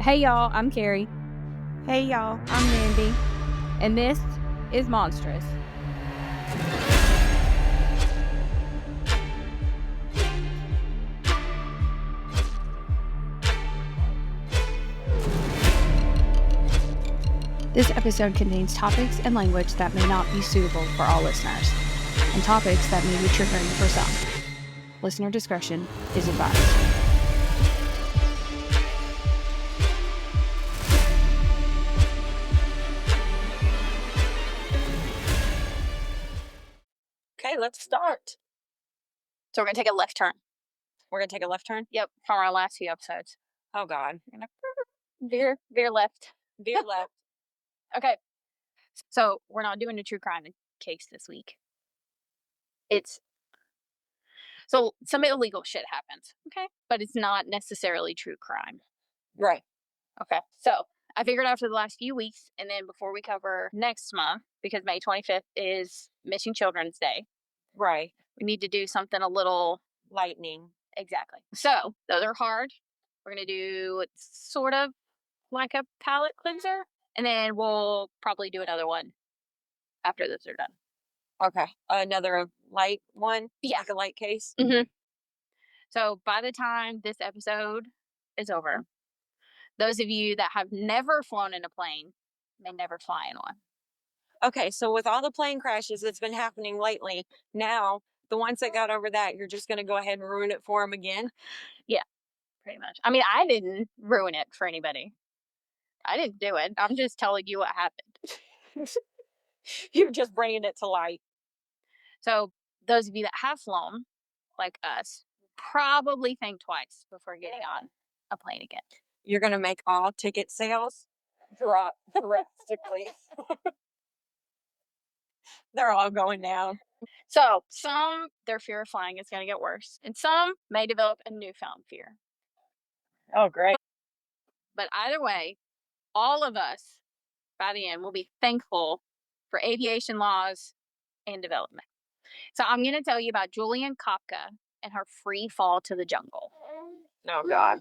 Hey y'all, I'm Carrie, Hey y'all, I'm Mandy. and this is Monstrous. This episode contains topics and language that may not be suitable for all listeners, and topics that may be triggering for some. Listener discretion is advised. Okay, let's start. So we're going to take a left turn. We're going to take a left turn? Yep, from our last few episodes. Oh, God. We're going to veer left. Veer left. Okay, so we're not doing a true crime case this week. So some illegal shit happens, okay? But it's not necessarily true crime. Right. Okay, so I figured after the last few weeks, and then before we cover next month, because May 25th is Missing Children's Day, Right. we need to do something a little... Lightning. Exactly. So those are hard. We're going to do sort of like a palate cleanser, and then we'll probably do another one after those are done. Okay. Another light one? Yeah. Like a light case? Mm-hmm. So by the time this episode is over, those of you that have never flown in a plane may never fly in one. Okay, so with all the plane crashes that's been happening lately, now the ones that got over that, you're just going to go ahead and ruin it for them again? Yeah, pretty much. I mean, I didn't ruin it for anybody. I didn't do it. I'm just telling you what happened. You're just bringing it to light. So those of you that have flown, like us, probably think twice before getting on a plane again. You're going to make all ticket sales drop drastically. They're all going down. So some, their fear of flying is going to get worse, and some may develop a newfound fear. Oh, great. But either way, all of us, by the end, will be thankful for aviation laws and development. So I'm going to tell you about Juliane Koepcke and her free fall to the jungle. Oh, God.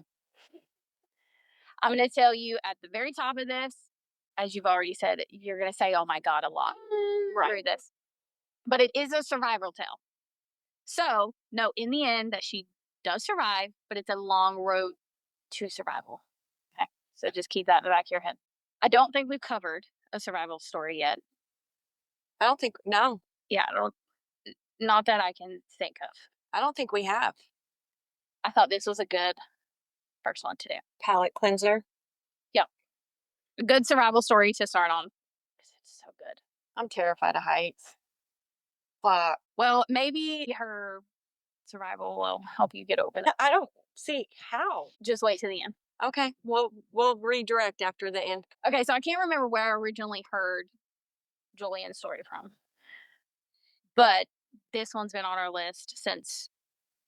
I'm going to tell you at the very top of this, as you've already said, you're going to say, oh my God, a lot through this. But it is a survival tale. So, no, in the end, that she does survive, but it's a long road to survival. Okay. So just keep that in the back of your head. I don't think we've covered a survival story yet. I don't think, no. Yeah, not that I can think of. I don't think we have. I thought this was a good first one to do. Palate cleanser. Yep. A good survival story to start on. Because it's so good. I'm terrified of heights. But well, maybe her survival will help you get over that. I don't see how. Just wait till the end. Okay, we'll redirect after the end. Okay, so I can't remember where I originally heard Juliane's story from. But this one's been on our list since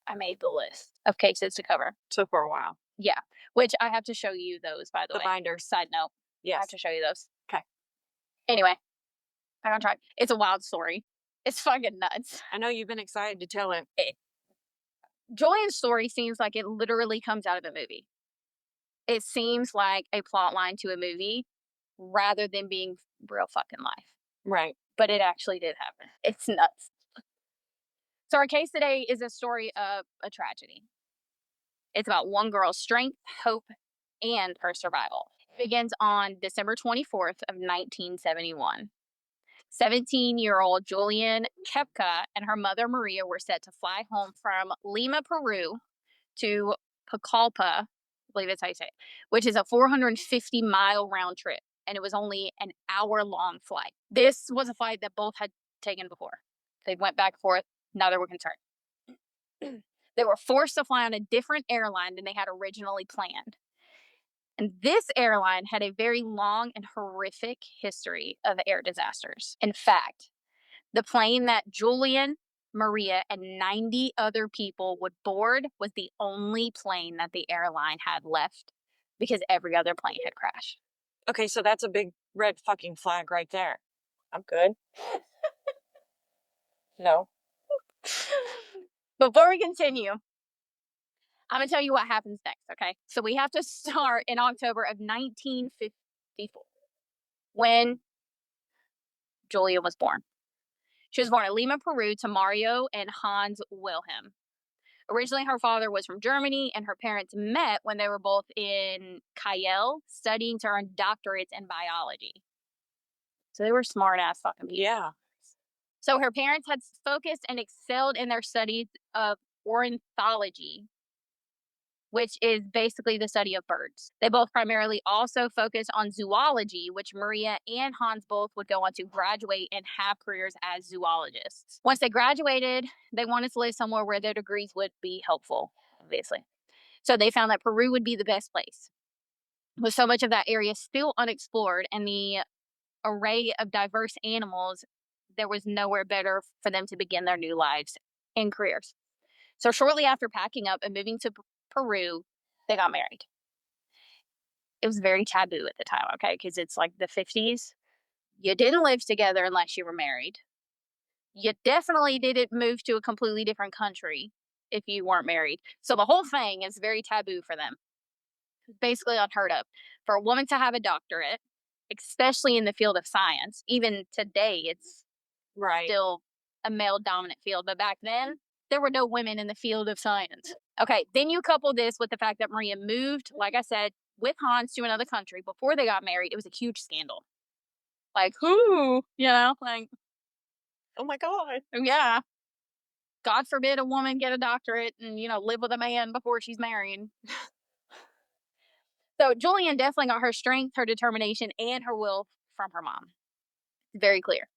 I made the list of cases to cover. So for a while. Yeah, which I have to show you those, by the way. The binders. Side note. Yes. I have to show you those. Okay. Anyway, back on track. It's a wild story. It's fucking nuts. I know you've been excited to tell it. Juliane's story seems like it literally comes out of a movie. It seems like a plot line to a movie rather than being real fucking life. Right. But it actually did happen. It's nuts. So our case today is a story of a tragedy. It's about one girl's strength, hope, and her survival. It begins on December 24th of 1971. 17-year-old Juliane Koepcke and her mother Maria were set to fly home from Lima, Peru to Pucallpa, I believe that's how you say it, which is a 450-mile round trip, and it was only an hour-long flight. This was a flight that both had taken before. They went back and forth. Now they were concerned. They were forced to fly on a different airline than they had originally planned. And this airline had a very long and horrific history of air disasters. In fact, the plane that Juliane, Maria, and 90 other people would board was the only plane that the airline had left because every other plane had crashed. Okay, so that's a big red fucking flag right there. I'm good. No. Before we continue, I'm gonna tell you what happens next, okay? So we have to start in October of 1954 when Julia was born. She was born in Lima, Peru to Mario and Hans Wilhelm. Originally, her father was from Germany, and her parents met when they were both in Kiel studying to earn doctorates in biology. So they were smart ass fucking people. Yeah. So her parents had focused and excelled in their studies of ornithology, which is basically the study of birds. They both primarily also focused on zoology, which Maria and Hans both would go on to graduate and have careers as zoologists. Once they graduated, they wanted to live somewhere where their degrees would be helpful, obviously. So they found that Peru would be the best place. With so much of that area still unexplored and the array of diverse animals, there was nowhere better for them to begin their new lives and careers. So shortly after packing up and moving to Peru, they got married. It was very taboo at the time, okay? Because it's like the 50s. You didn't live together unless you were married. You definitely didn't move to a completely different country if you weren't married. So the whole thing is very taboo for them. Basically unheard of for a woman to have a doctorate, especially in the field of science. Even today, it's Right. still a male dominant field. But back then, there were no women in the field of science. Okay, then you couple this with the fact that Maria moved, like I said, with Hans to another country before they got married. It was a huge scandal. Like, who? Like, Oh my God. yeah. God forbid a woman get a doctorate and, live with a man before she's married. So Julian definitely got her strength, her determination, and her will from her mom. Very clear.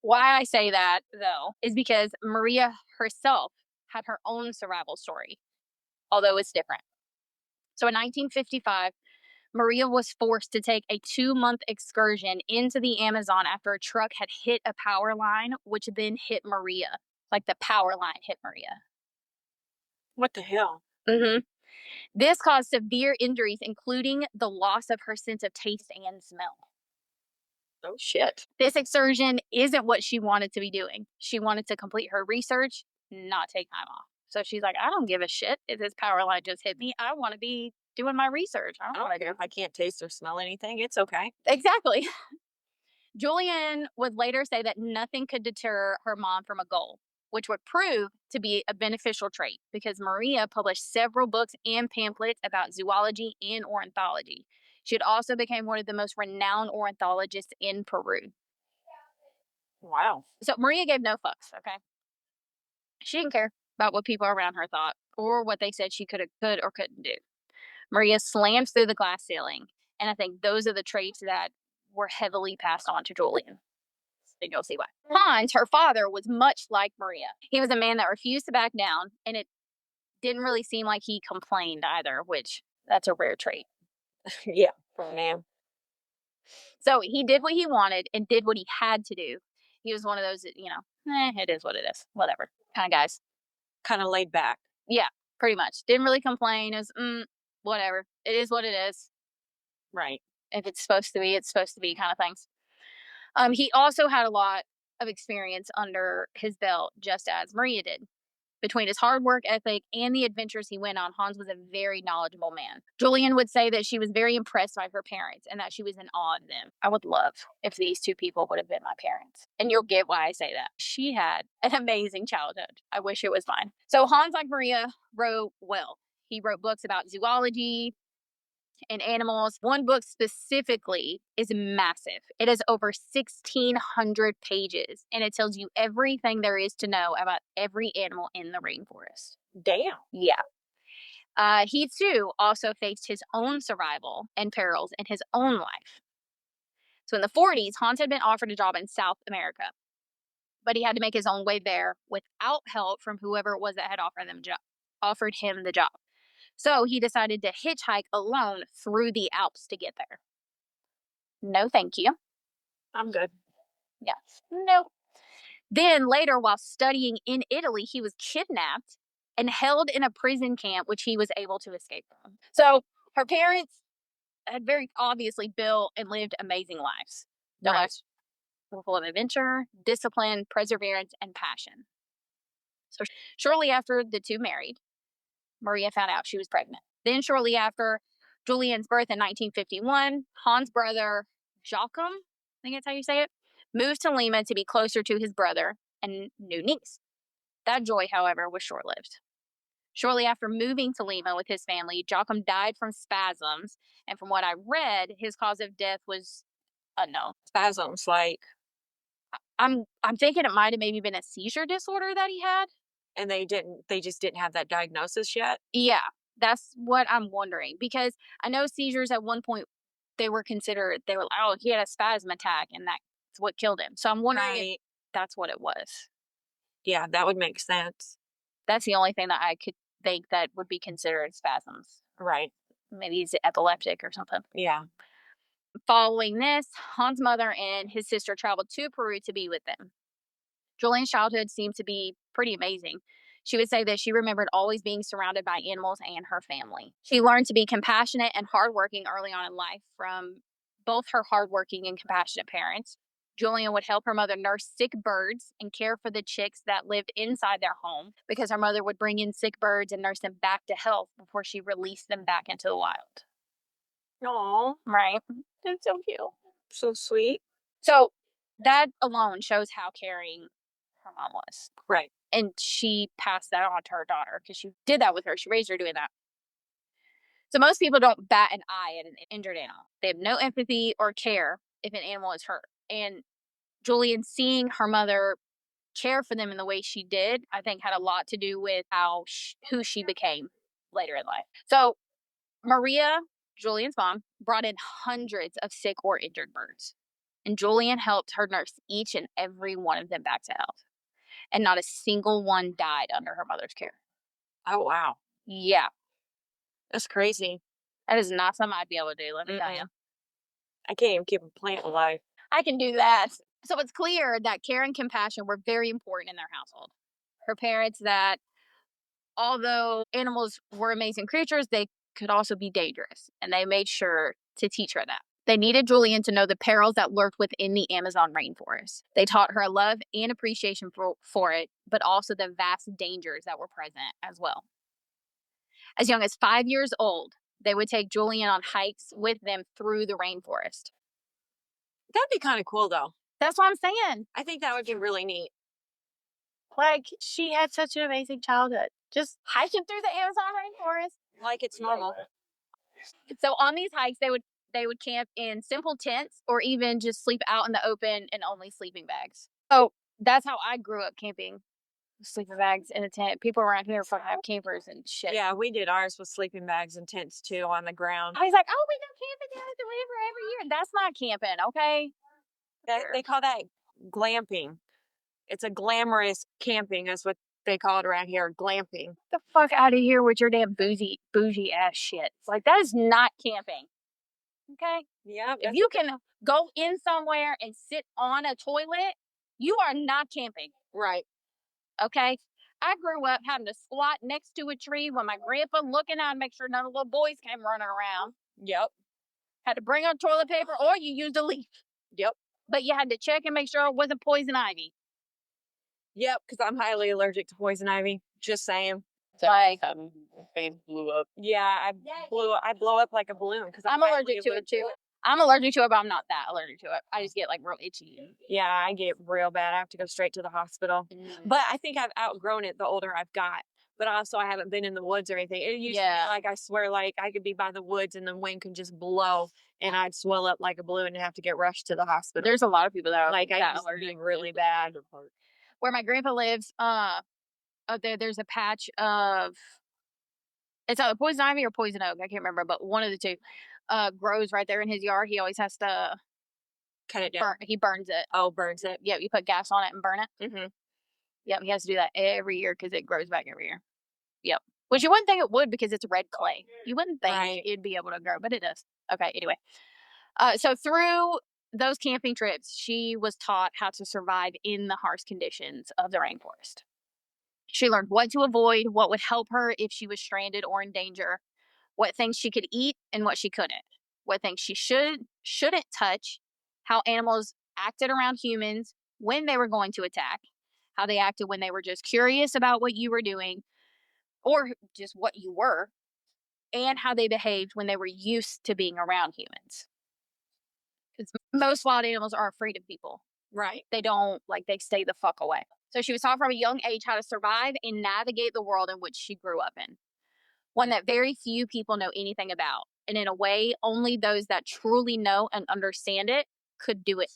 Why I say that, though, is because Maria herself had her own survival story, although it's different. So in 1955, Maria was forced to take a 2-month excursion into the Amazon after a truck had hit a power line, which then hit Maria. Like the power line hit Maria. What the hell? hmm This caused severe injuries, including the loss of her sense of taste and smell. Oh shit. This excursion isn't what she wanted to be doing. She wanted to complete her research, not take time off. So she's like, I don't give a shit if this power line just hit me. I want to be doing my research. I I don't don't want to care do. if I can't taste or smell anything. It's okay. Exactly. Julian would later say that nothing could deter her mom from a goal, which would prove to be a beneficial trait because Maria published several books and pamphlets about zoology and ornithology. She had also become one of the most renowned ornithologists in Peru. Wow. So Maria gave no fucks, okay? She didn't care about what people around her thought or what they said she could or couldn't do. Maria slams through the glass ceiling, and I think those are the traits that were heavily passed on to Julian. And you'll see why. Hans, her father, was much like Maria. He was a man that refused to back down, and it didn't really seem like he complained either, which that's a rare trait. Yeah. Man. So he did what he wanted and did what he had to do. He was one of those, it is what it is, whatever kind of guys. Kind of laid back. Yeah, pretty much. Didn't really complain. It was, whatever. It is what it is. Right. If it's supposed to be, it's supposed to be kind of things. He also had a lot of experience under his belt, just as Maria did. Between his hard work ethic and the adventures he went on, Hans was a very knowledgeable man. Julian would say that she was very impressed by her parents and that she was in awe of them. I would love if these two people would have been my parents. And you'll get why I say that. She had an amazing childhood. I wish it was mine. So Hans, like Maria, wrote well. He wrote books about zoology and animals. One book specifically is massive. It has over 1,600 pages, and it tells you everything there is to know about every animal in the rainforest. Damn. Yeah. He too also faced his own survival and perils in his own life. So in the 40s, Hans had been offered a job in South America, but he had to make his own way there without help from whoever it was that had offered him the job. So he decided to hitchhike alone through the Alps to get there. No, thank you. I'm good. Yes. No. Then later, while studying in Italy, he was kidnapped and held in a prison camp, which he was able to escape from. So her parents had very obviously built and lived amazing lives. Their Right. lives were full of adventure, discipline, perseverance, and passion. So shortly after the two married, Maria found out she was pregnant. Then, shortly after Juliane's birth in 1951, Hans' brother, Joachim, I think that's how you say it, moved to Lima to be closer to his brother and new niece. That joy, however, was short lived. Shortly after moving to Lima with his family, Joachim died from spasms, and from what I read, his cause of death was unknown. Spasms, like, I'm thinking it might have maybe been a seizure disorder that he had. and they just didn't have that diagnosis yet. Yeah, that's what I'm wondering, because I know seizures at one point they were considered, they were like, oh, he had a spasm attack and that's what killed him. So I'm wondering if Right. that's what it was. Yeah, that would make sense. That's the only thing that I could think that would be considered spasms. Right. Maybe he's epileptic or something. Yeah. Following this, Hans' mother and his sister traveled to Peru to be with them. Julian's childhood seemed to be pretty amazing. She would say that she remembered always being surrounded by animals and her family. She learned to be compassionate and hardworking early on in life from both her hardworking and compassionate parents. Julian would help her mother nurse sick birds and care for the chicks that lived inside their home, because her mother would bring in sick birds and nurse them back to health before she released them back into the wild. Oh, Right? That's so cute. so sweet. So that alone shows how caring her mom was. Right. And she passed that on to her daughter because she did that with her. She raised her doing that. So most people don't bat an eye at an injured animal. They have no empathy or care if an animal is hurt. And Julian seeing her mother care for them in the way she did, I think had a lot to do with who she became later in life. So Maria, Julian's mom, brought in hundreds of sick or injured birds. And Julian helped her nurse each and every one of them back to health. And not a single one died under her mother's care. Oh, wow. Yeah, That's crazy. that is not something I'd be able to do, let me tell you. Mm-mm. I can't even keep a plant alive. I can do that. So it's clear that care and compassion were very important in their household. Her parents, that although animals were amazing creatures, they could also be dangerous. And they made sure to teach her that. They needed Julian to know the perils that lurked within the Amazon rainforest. They taught her a love and appreciation for it, but also the vast dangers that were present as well. As young as 5 years old, they would take Julian on hikes with them through the rainforest. That'd be kind of cool, though. That's what I'm saying. I think that would be really neat. Like, she had such an amazing childhood. Just hiking through the Amazon rainforest. Like it's normal. So on these hikes, they would camp in simple tents or even just sleep out in the open in only sleeping bags. So that's how I grew up camping. Sleeping bags in a tent. People around here fucking have campers and shit. Yeah, we did ours with sleeping bags and tents too on the ground. I was like, oh, we go camping down at the river every year. That's not camping, okay? They call that glamping. It's a glamorous camping, is what they call it around here. Glamping. The fuck out of here with your damn bougie ass shit. Like, that is not camping. Okay? Yeah. If you can go in somewhere and sit on a toilet, you are not camping. Right. Okay? I grew up having to squat next to a tree when my grandpa looking out and make sure none of the little boys came running around. Yep. Had to bring on toilet paper or you used a leaf. Yep. But you had to check and make sure it wasn't poison ivy. Yep. Because I'm highly allergic to poison ivy. Just saying. Like, face blew up. Yeah, I blow up like a balloon because I'm allergic to it too. I'm allergic to it, but I'm not that allergic to it. I just get like real itchy. Yeah, I get real bad. I have to go straight to the hospital. But I think I've outgrown it the older I've got. But also, I haven't been in the woods or anything. It used to be like, I swear, like I could be by the woods and the wind could just blow and I'd swell up like a balloon and have to get rushed to the hospital. There's a lot of people that are like, I that used to be allergic. really bad. Where my grandpa lives, up there's a patch of, it's either poison ivy or poison oak. I can't remember, but one of the two grows right there in his yard. He always has to Cut it down. he burns it. Oh, burns it. Yep, you put gas on it and burn it. Mm-hmm. Yep, he has to do that every year because it grows back every year. Yep. Which you wouldn't think it would because it's red clay. You wouldn't think it'd be able to grow, but it does. Okay, anyway. So through those camping trips, she was taught how to survive in the harsh conditions of the rainforest. She learned what to avoid, what would help her if she was stranded or in danger, what things she could eat and what she couldn't, what things she shouldn't touch, how animals acted around humans when they were going to attack, how they acted when they were just curious about what you were doing, or just what you were, and how they behaved when they were used to being around humans. Because most wild animals are afraid of people. Right. They don't, like, they stay the fuck away. So she was taught from a young age how to survive and navigate the world in which she grew up in, one that very few people know anything about. And in a way, only those that truly know and understand it could do it.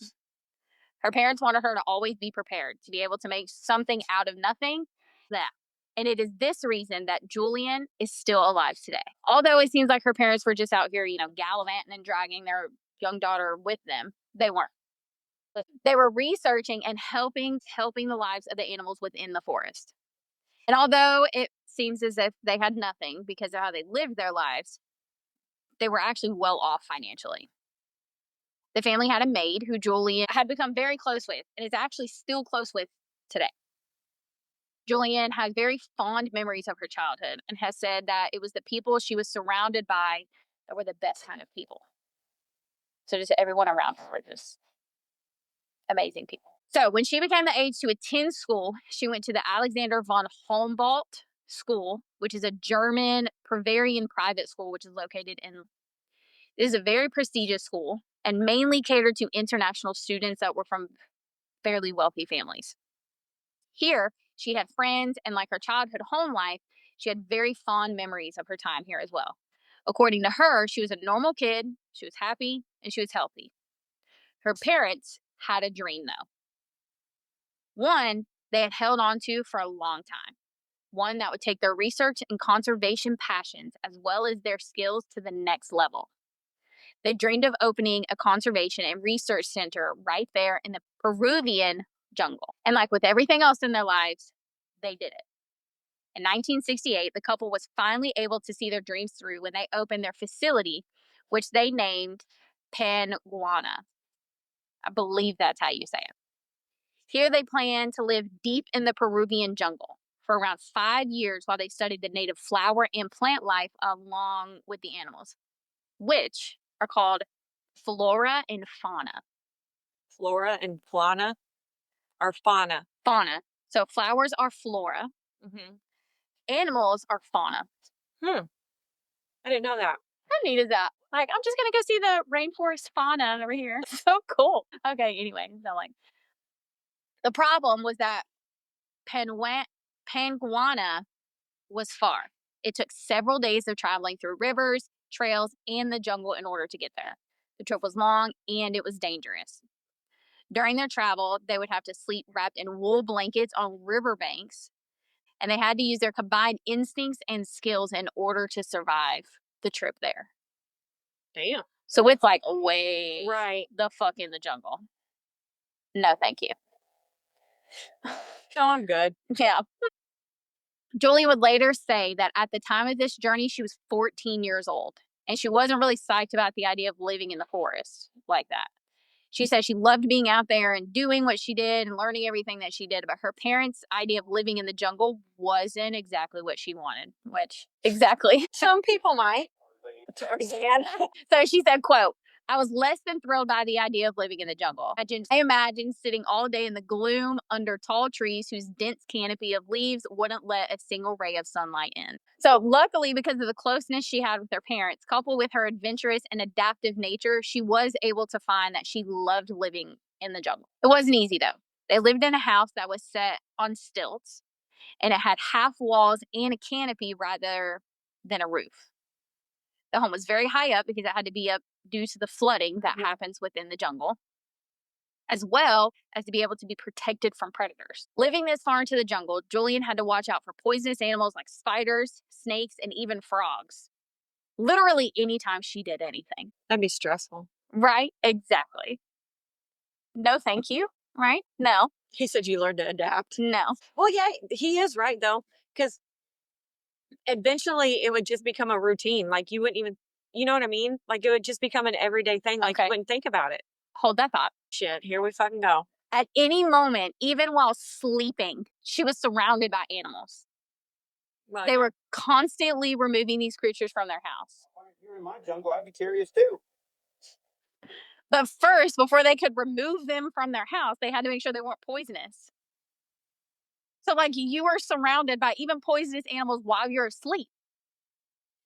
Her parents wanted her to always be prepared, to be able to make something out of nothing. That. And it is this reason that Juliane is still alive today. Although it seems like her parents were just out here, gallivanting and dragging their young daughter with them, they weren't. They were researching and helping the lives of the animals within the forest. And although it seems as if they had nothing because of how they lived their lives, they were actually well off financially. The family had a maid who Juliane had become very close with and is actually still close with today. Juliane has very fond memories of her childhood and has said that it was the people she was surrounded by that were the best kind of people. So just everyone around her were just amazing people. So when she became the age to attend school, she went to the Alexander von Humboldt School, which is a German Bavarian private school, which is located in. It is a very prestigious school and mainly catered to international students that were from fairly wealthy families. Here, she had friends, and like her childhood home life, she had very fond memories of her time here as well. According to her, she was a normal kid, she was happy, and she was healthy. Her parents had a dream, though. One they had held on to for a long time. One that would take their research and conservation passions as well as their skills to the next level. They dreamed of opening a conservation and research center right there in the Peruvian jungle. And like with everything else in their lives, they did it. In 1968, the couple was finally able to see their dreams through when they opened their facility, which they named Panguana. I believe that's how you say it. Here they planned to live deep in the Peruvian jungle for around 5 years while they studied the native flower and plant life along with the animals, which are called flora and fauna. Flora and fauna or fauna? Fauna. So flowers are flora. Mm-hmm. Animals are fauna. I didn't know that. How neat is that? Like, I'm just going to go see the rainforest fauna over here. So cool. Okay, anyway. So, like, the problem was that Panguana was far. It took several days of traveling through rivers, trails, and the jungle in order to get there. The trip was long and it was dangerous. During their travel, they would have to sleep wrapped in wool blankets on riverbanks, and they had to use their combined instincts and skills in order to survive the trip there. Damn. So it's like way right the fuck in the jungle. No, thank you. No, I'm good. Yeah. Julie would later say that at the time of this journey, she was 14 years old, and she wasn't really psyched about the idea of living in the forest like that. She said she loved being out there and doing what she did and learning everything that she did, but her parents' idea of living in the jungle wasn't exactly what she wanted, which exactly. Some people might. Tarzan. So she said, quote, I was less than thrilled by the idea of living in the jungle. I imagined sitting all day in the gloom under tall trees whose dense canopy of leaves wouldn't let a single ray of sunlight in. So luckily, because of the closeness she had with her parents, coupled with her adventurous and adaptive nature, she was able to find that she loved living in the jungle. It wasn't easy, though. They lived in a house that was set on stilts, and it had half walls and a canopy rather than a roof. The home was very high up because it had to be up due to the flooding that happens within the jungle, as well as to be able to be protected from predators. Living this far into the jungle, Juliane had to watch out for poisonous animals like spiders, snakes, and even frogs. Literally anytime she did anything. That'd be stressful. Right? Exactly. No, thank you. Right? No. He said you learned to adapt. No. Well, yeah, he is right, though, because eventually it would just become a routine. Like, you wouldn't even, you know what I mean? Like, it would just become an everyday thing. Like, you wouldn't think about it. Hold that thought. Shit, here we fucking go. At any moment, even while sleeping, she was surrounded by animals. Right. They were constantly removing these creatures from their house. If you're in my jungle, I'd be curious too. But first, before they could remove them from their house, they had to make sure they weren't poisonous. So, like, you are surrounded by even poisonous animals while you're asleep.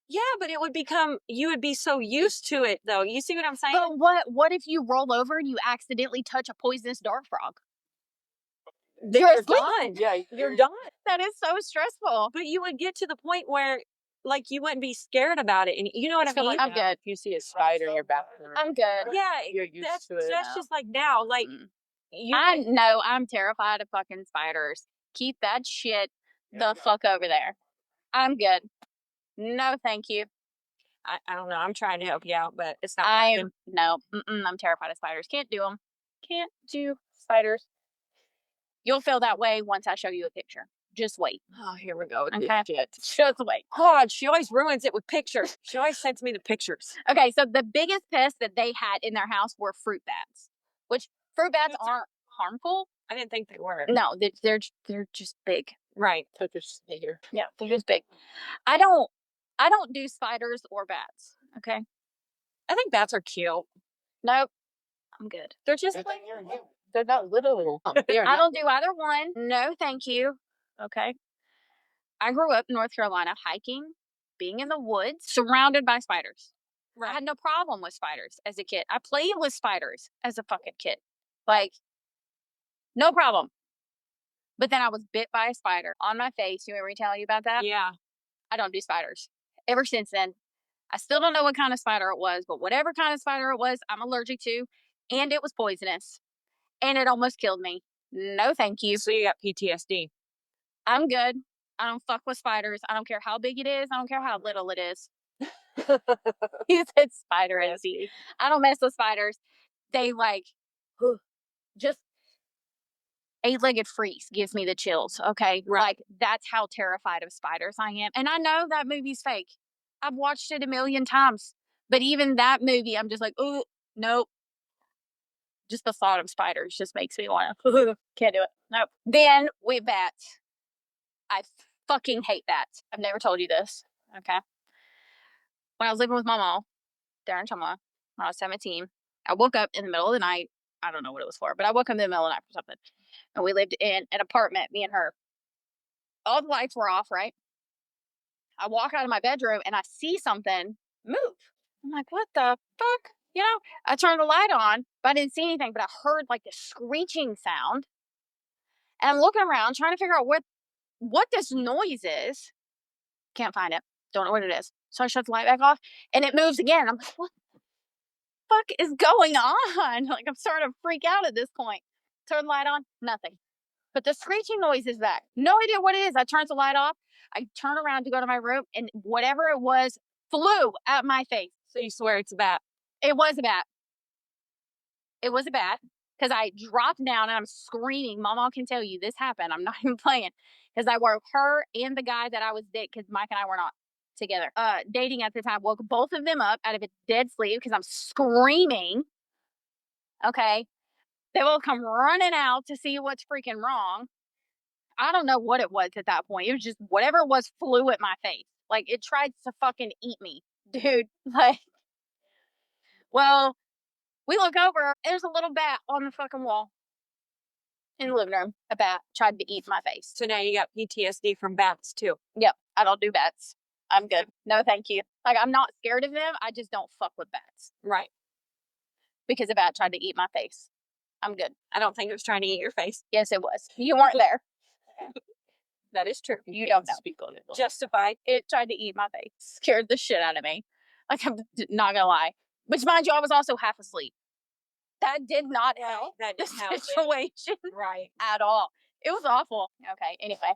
Yeah, but it would become, you would be so used to it, though. You see what I'm saying? But what if you roll over and you accidentally touch a poisonous dart frog? You're done. Yeah, you're done. That is so stressful. But you would get to the point where, like, you wouldn't be scared about it. And you know what I So, mean? like, I'm good. If you see a spider in your bathroom, I'm good. Yeah, you're used that's to it. that's just like now. Like, Mm. you I'm terrified of fucking spiders. Keep that shit the fuck over there. I'm good. No, thank you. I don't know. I'm trying to help you out, but it's not I'm working. no. I'm terrified of spiders. Can't do them. Can't do spiders. You'll feel that way once I show you a picture. Just wait. Oh, here we go. Okay. Shit. Just wait. God, she always ruins it with pictures. She always sends me the pictures. Okay, so the biggest pest that they had in their house were fruit bats, which fruit bats aren't harmful. I didn't think they were. No, they're just big. Right. So just stay here. Yeah, they're just big. I don't do spiders or bats. Okay. I think bats are cute. Nope. I'm good. They're just Good like, thing you're you. They're not little. They're I not. don't do either one. No, thank you. Okay. I grew up in North Carolina hiking, being in the woods, surrounded by spiders. I had no problem with spiders as a kid. I played with spiders as a fucking kid. Like, no problem. But then I was bit by a spider on my face. You want me to tell you about that? yeah. I don't do spiders. Ever since then, I still don't know what kind of spider it was, but whatever kind of spider it was, I'm allergic to. And it was poisonous. And it almost killed me. No, thank you. So you got PTSD. I'm good. I don't fuck with spiders. I don't care how big it is. I don't care how little it is. You said spider energy. I don't mess with spiders. They like, just 8-legged freaks gives me the chills. Okay. Right. Like, that's how terrified of spiders I am. And I know that movie's fake. I've watched it a million times. But even that movie, I'm just like, oh, nope. Just the thought of spiders just makes me want to, can't do it. Nope. Then with bats. I fucking hate bats. I've never told you this. Okay. When I was living with my mom there in Tumwa, when I was 17, I woke up in the middle of the night. I don't know what it was for, but I woke up in the middle of the night for something. And we lived in an apartment, me and her. All the lights were off, right? I walk out of my bedroom and I see something move. I'm like, what the fuck? You know, I turned the light on, but I didn't see anything, but I heard like the screeching sound. And I'm looking around trying to figure out what this noise is. Can't find it. Don't know what it is. So I shut the light back off and it moves again. I'm like, what the fuck is going on? Like, I'm starting to freak out at this point. Turn the light on, nothing. But the screeching noise is back. No idea what it is. I turned the light off. I turn around to go to my room and whatever it was flew at my face. So you swear it's a bat. It was a bat. It was a bat because I dropped down and I'm screaming. Mama can tell you this happened. I'm not even playing because I woke her and the guy that I was dating, because Mike and I were not together, dating at the time, woke both of them up out of a dead sleep because I'm screaming. Okay. They will come running out to see what's freaking wrong. I don't know what it was at that point. It was just whatever it was flew at my face. Like, it tried to fucking eat me, dude. Like, well, we look over. There's a little bat on the fucking wall in the living room. A bat tried to eat my face. So now you got PTSD from bats too. Yep, I don't do bats. I'm good. No, thank you. Like, I'm not scared of them. I just don't fuck with bats Right. because a bat tried to eat my face. I'm good. I don't think it was trying to eat your face. Yes, it was. You weren't there. That is true. You don't know. Speak on it. Justified. It tried to eat my face. Scared the shit out of me. Like, I'm not gonna lie. Which, mind you, I was also half asleep. That did not help That the didn't help it. situation Right. at all. It was awful. Okay, anyway.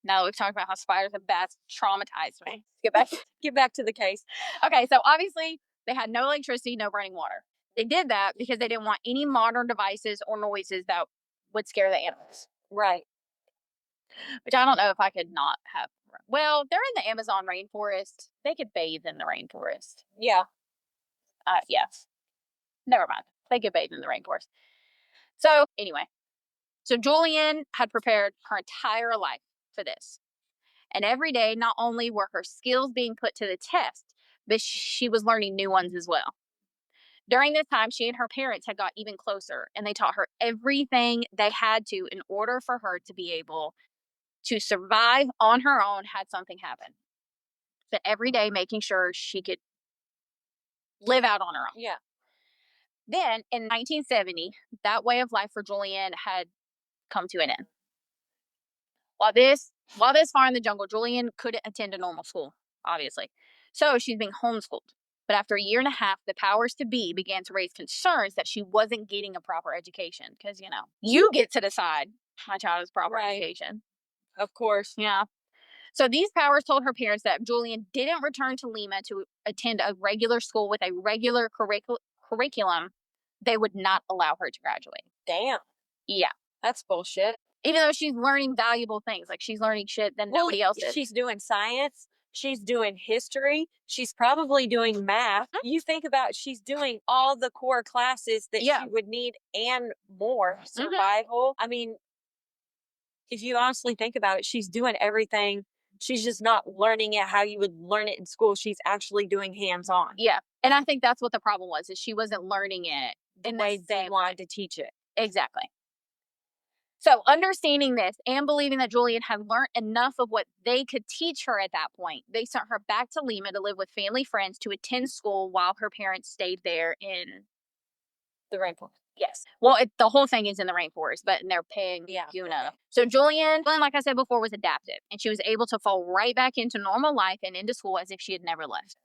Now that we've talked about how spiders and bats traumatized me, let's Get back to the case. Okay, so obviously they had no electricity, no running water. They did that because they didn't want any modern devices or noises that would scare the animals. Right. Which I don't know if I could not have. Well, they're in the Amazon rainforest. They could bathe in the rainforest. Yeah. Yes. Never mind. They could bathe in the rainforest. So anyway, so Juliane had prepared her entire life for this. And every day, not only were her skills being put to the test, but she was learning new ones as well. During this time, she and her parents had got even closer, and they taught her everything they had to in order for her to be able to survive on her own had something happen. But every day making sure she could live out on her own. Yeah. Then in 1970, that way of life for Juliane had come to an end. While this far in the jungle, Juliane couldn't attend a normal school, obviously. So she's being homeschooled. But after a year and a half, the powers to be began to raise concerns that she wasn't getting a proper education. Because, you get to decide my child is proper education. Of course. Yeah. So these powers told her parents that if Juliane didn't return to Lima to attend a regular school with a regular curriculum, they would not allow her to graduate. Damn. Yeah. That's bullshit. Even though she's learning valuable things, like she's learning shit that nobody else is. She's doing science. She's doing history. She's probably doing math. Mm-hmm. You think about she's doing all the core classes that she would need and more. Survival. I mean, if you honestly think about it, she's doing everything. She's just not learning it how you would learn it in school. She's actually doing hands-on. Yeah. And I think that's what the problem was, is she wasn't learning it in the way they wanted to teach it. Exactly. So understanding this and believing that Juliane had learned enough of what they could teach her at that point, they sent her back to Lima to live with family friends to attend school while her parents stayed there in the rainforest. Yes. Well, the whole thing is in the rainforest, but they're paying Yuna. So Juliane, like I said before, was adaptive, and she was able to fall right back into normal life and into school as if she had never left.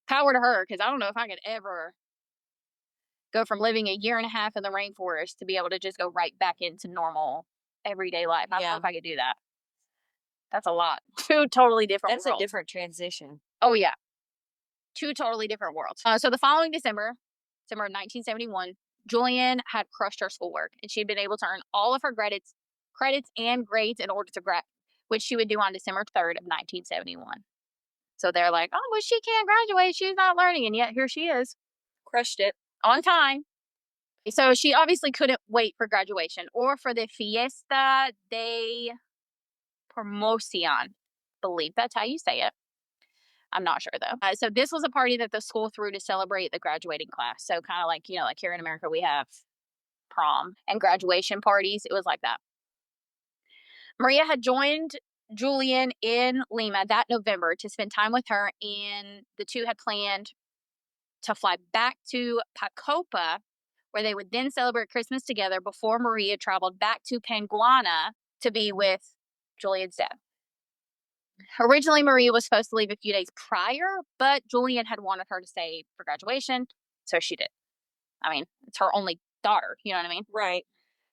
Power to her, because I don't know if I could ever go from living a year and a half in the rainforest to be able to just go right back into normal everyday life. I don't know if I could do that. That's a lot. Two totally different worlds. That's a different transition. Oh, yeah. Two totally different worlds. So the following December of 1971, Juliane had crushed her schoolwork, and she had been able to earn all of her credits and grades in order to grad, which she would do on December 3rd of 1971. So they're like, oh, well, she can't graduate. She's not learning. And yet here she is. Crushed it. On time. So she obviously couldn't wait for graduation or for the Fiesta de Promoción. I believe that's how you say it. I'm not sure though. So this was a party that the school threw to celebrate the graduating class. So kind of like, like here in America, we have prom and graduation parties. It was like that. Maria had joined Juliane in Lima that November to spend time with her, and the two had planned to fly back to Koepcke, where they would then celebrate Christmas together before Maria traveled back to Panguana to be with Juliane's dad. Originally, Maria was supposed to leave a few days prior, but Juliane had wanted her to stay for graduation, so she did. I mean, it's her only daughter, you know what I mean? Right.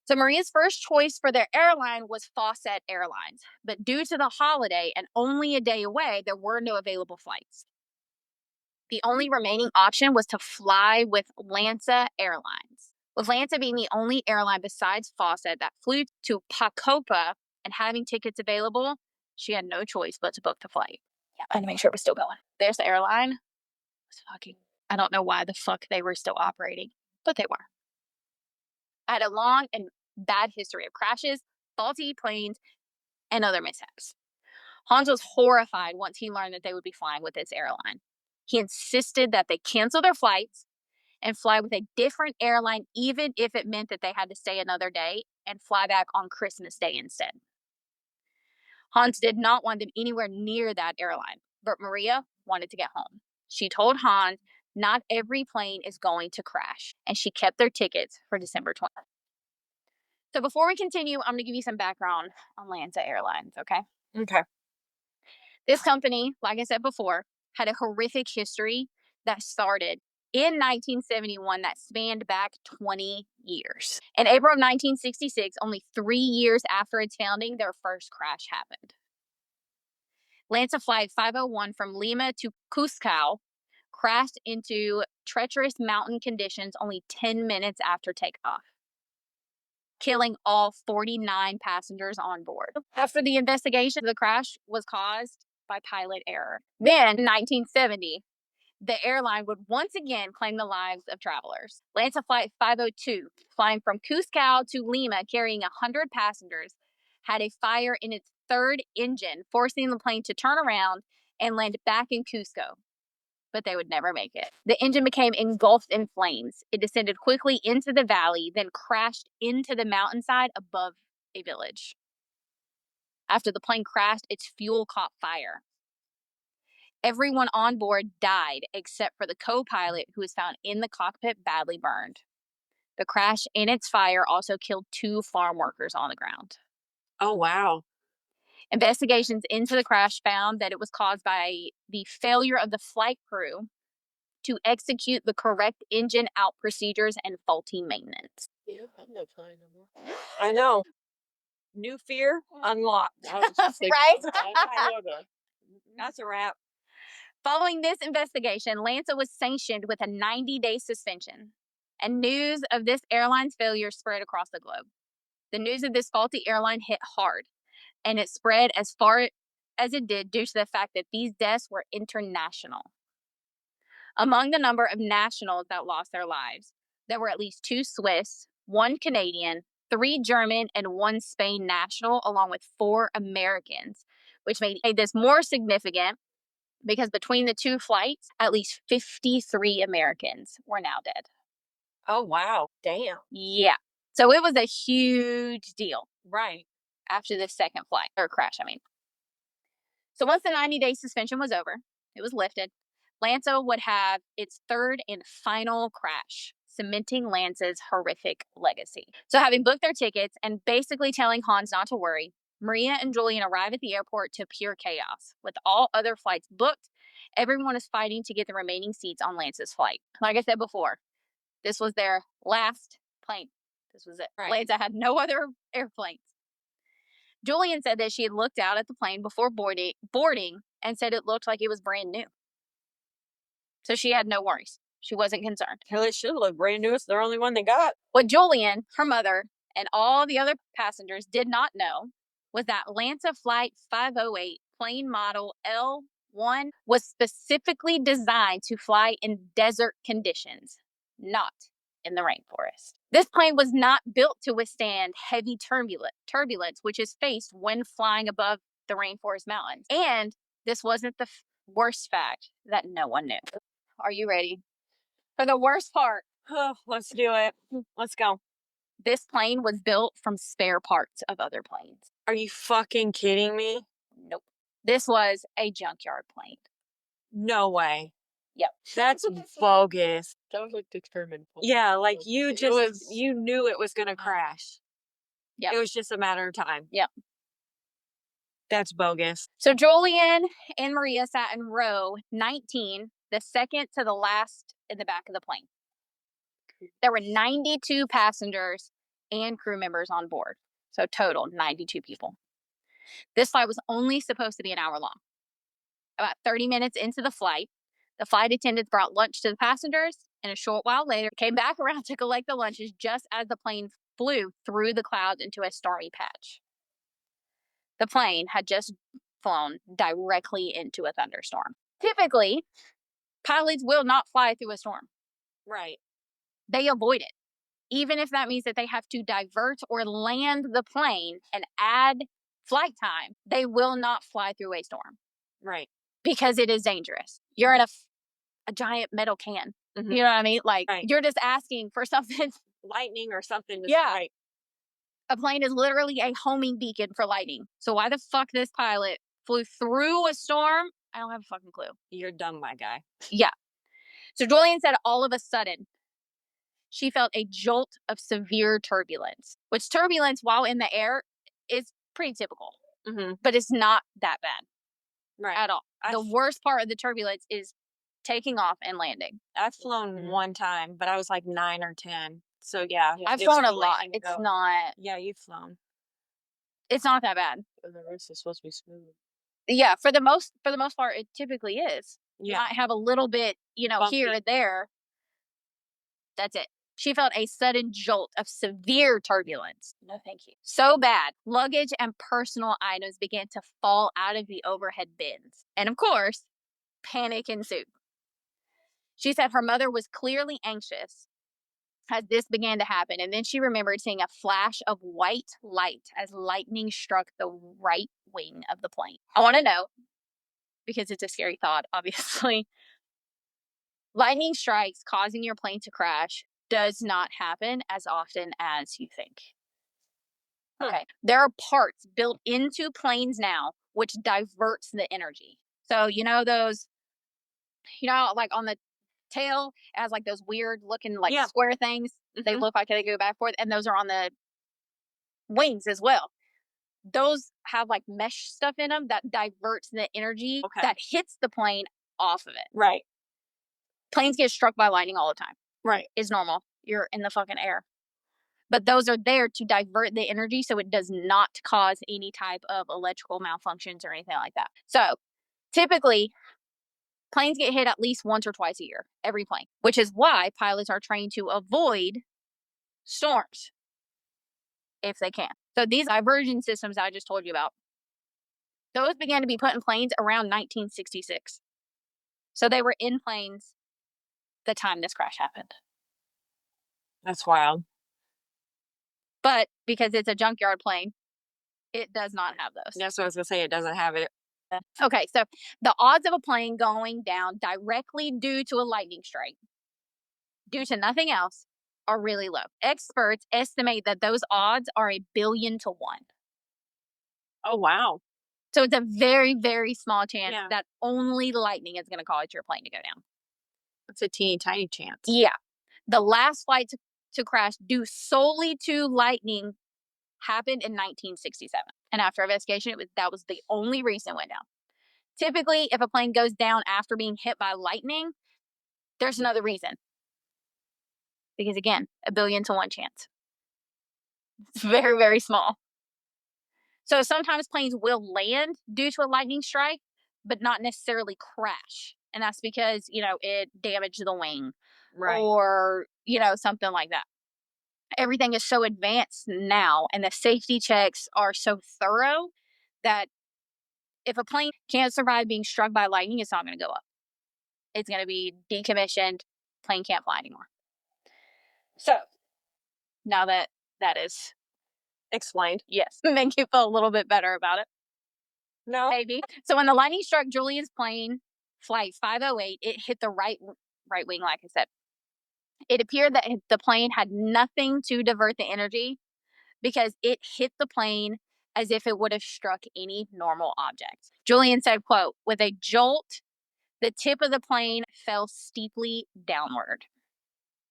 So Maria's first choice for their airline was Fawcett Airlines, but due to the holiday and only a day away, there were no available flights. The only remaining option was to fly with Lanza Airlines, with Lanza being the only airline besides Fawcett that flew to Koepcke, and having tickets available, she had no choice but to book the flight. Yeah, I had to make sure it was still going. There's the airline. I don't know why the fuck they were still operating, but they were. I had a long and bad history of crashes, faulty planes, and other mishaps. Hans was horrified once he learned that they would be flying with this airline. He insisted that they cancel their flights and fly with a different airline, even if it meant that they had to stay another day and fly back on Christmas Day instead. Hans did not want them anywhere near that airline, but Maria wanted to get home. She told Hans not every plane is going to crash, and she kept their tickets for December 20th. So before we continue, I'm going to give you some background on Lanza Airlines, okay? Okay. This company, like I said before, had a horrific history that started in 1971 that spanned back 20 years. In April of 1966, only 3 years after its founding, their first crash happened. Lanza Flight 501 from Lima to Cusco crashed into treacherous mountain conditions only 10 minutes after takeoff, killing all 49 passengers on board. After the investigation, the crash was caused by pilot error. Then, in 1970, the airline would once again claim the lives of travelers. Lanza Flight 502, flying from Cusco to Lima carrying 100 passengers, had a fire in its third engine, forcing the plane to turn around and land back in Cusco. but they would never make it. The engine became engulfed in flames. It descended quickly into the valley, then crashed into the mountainside above a village. After the plane crashed, its fuel caught fire. Everyone on board died except for the co-pilot, who was found in the cockpit badly burned. The crash and its fire also killed 2 farm workers on the ground. Oh, wow. Investigations into the crash found that it was caused by the failure of the flight crew to execute the correct engine out procedures and faulty maintenance. Yeah, I'm not flying no more. I know. New fear unlocked. Right? That's a wrap. Following this investigation, Lanza was sanctioned with a 90-day suspension, and news of this airline's failure spread across the globe. The news of this faulty airline hit hard, and it spread as far as it did due to the fact that these deaths were international. Among the number of nationals that lost their lives, there were at least 2 Swiss, 1 Canadian, 3 German, and 1 Spain national, along with 4 Americans, which made this more significant because between the 2 flights, at least 53 Americans were now dead. Oh, wow. Damn. Yeah. So it was a huge deal. Right. After this second flight, or crash, I mean. So once the 90-day suspension was over, it was lifted, Lanza would have its 3rd and final crash, cementing Lanza's horrific legacy. So having booked their tickets and basically telling Hans not to worry, Maria and Julian arrive at the airport to pure chaos. With all other flights booked, everyone is fighting to get the remaining seats on Lanza's flight. Like I said before, this was their last plane. This was it. Right. Lanza had no other airplanes. Julian said that she had looked out at the plane before boarding and said it looked like it was brand new. So she had no worries. She wasn't concerned. Hell, it should look brand new. It's the only one they got. What Julian, her mother, and all the other passengers did not know was that Lanza Flight 508 plane model L1 was specifically designed to fly in desert conditions, not in the rainforest. This plane was not built to withstand heavy turbulence, which is faced when flying above the rainforest mountains. And this wasn't the worst fact that no one knew. Are you ready for the worst part? Oh, let's do it. Let's go. This plane was built from spare parts of other planes. Are you fucking kidding me? Nope. This was a junkyard plane. No way. Yep. That's bogus. That was like determined. Yeah, like you knew it was going to crash. Yep. It was just a matter of time. Yep. That's bogus. So Julian and Maria sat in row 19, the second to the last in the back of the plane. There were 92 passengers and crew members on board. So total, 92 people. This flight was only supposed to be an hour long. About 30 minutes into the flight attendants brought lunch to the passengers, and a short while later came back around to collect the lunches just as the plane flew through the clouds into a stormy patch. The plane had just flown directly into a thunderstorm. Typically, pilots will not fly through a storm. Right. They avoid it, even if that means that they have to divert or land the plane and add flight time. They will not fly through a storm. Right. Because it is dangerous. You're in a giant metal can. Mm-hmm. You know what I mean? Like, right. You're just asking for something. Lightning or something. Yeah. Right. A plane is literally a homing beacon for lightning. So why the fuck this pilot flew through a storm? I don't have a fucking clue. You're dumb, my guy. Yeah. So Julian said all of a sudden, she felt a jolt of severe turbulence, which turbulence while in the air is pretty typical. Mm-hmm. But it's not that bad. Right. At all. The worst part of the turbulence is taking off and landing. I've flown one time, but I was like 9 or 10. So yeah. I've flown a lot. It's not. Yeah, you've flown. It's not that bad. And the rest is supposed to be smooth. Yeah, for the most part, it typically is. Yeah. You might have a little bit, Bumpy. here or there. That's it. She felt a sudden jolt of severe turbulence. No, thank you. So bad, luggage and personal items began to fall out of the overhead bins. And of course, panic ensued. She said her mother was clearly anxious as this began to happen. And then she remembered seeing a flash of white light as lightning struck the right wing of the plane. I want to know, because it's a scary thought, obviously, Lightning strikes causing your plane to crash does not happen as often as you think. Okay. There are parts built into planes now which diverts the energy. So, those, like on the tail, it has like those weird looking like square things. They look like they go back and forth, and those are on the wings as well. Those have like mesh stuff in them that diverts the energy that hits the plane off of it. Right. Planes get struck by lightning all the time. Right. It's normal. You're in the fucking air. But those are there to divert the energy so it does not cause any type of electrical malfunctions or anything like that. So typically, planes get hit at least once or twice a year, every plane, which is why pilots are trained to avoid storms if they can. So these diversion systems I just told you about, those began to be put in planes around 1966. So they were in planes the time this crash happened. That's wild. But because it's a junkyard plane, it does not have those. That's what I was going to say. It doesn't have it. Okay, so the odds of a plane going down directly due to a lightning strike, due to nothing else, are really low. Experts estimate that those odds are 1 billion to 1. Oh, wow. So it's a very, very small chance that only lightning is going to cause your plane to go down. It's a teeny tiny chance. Yeah. The last flight to crash due solely to lightning happened in 1967. And after investigation, that was the only reason it went down. Typically, if a plane goes down after being hit by lightning, there's another reason. Because again, 1 billion to 1 chance. It's very, very small. So sometimes planes will land due to a lightning strike, but not necessarily crash. And that's because, it damaged the wing. Right. Or, something like that. Everything is so advanced now, and the safety checks are so thorough that if a plane can't survive being struck by lightning, it's not going to go up. It's going to be decommissioned. Plane can't fly anymore. So, now that is explained. Yes. Make you feel a little bit better about it. No. Maybe. So when the lightning struck Juliane's plane, flight 508, it hit the right wing, like I said. It appeared that the plane had nothing to divert the energy because it hit the plane as if it would have struck any normal object. Juliane said, quote, "With a jolt, the tip of the plane fell steeply downward.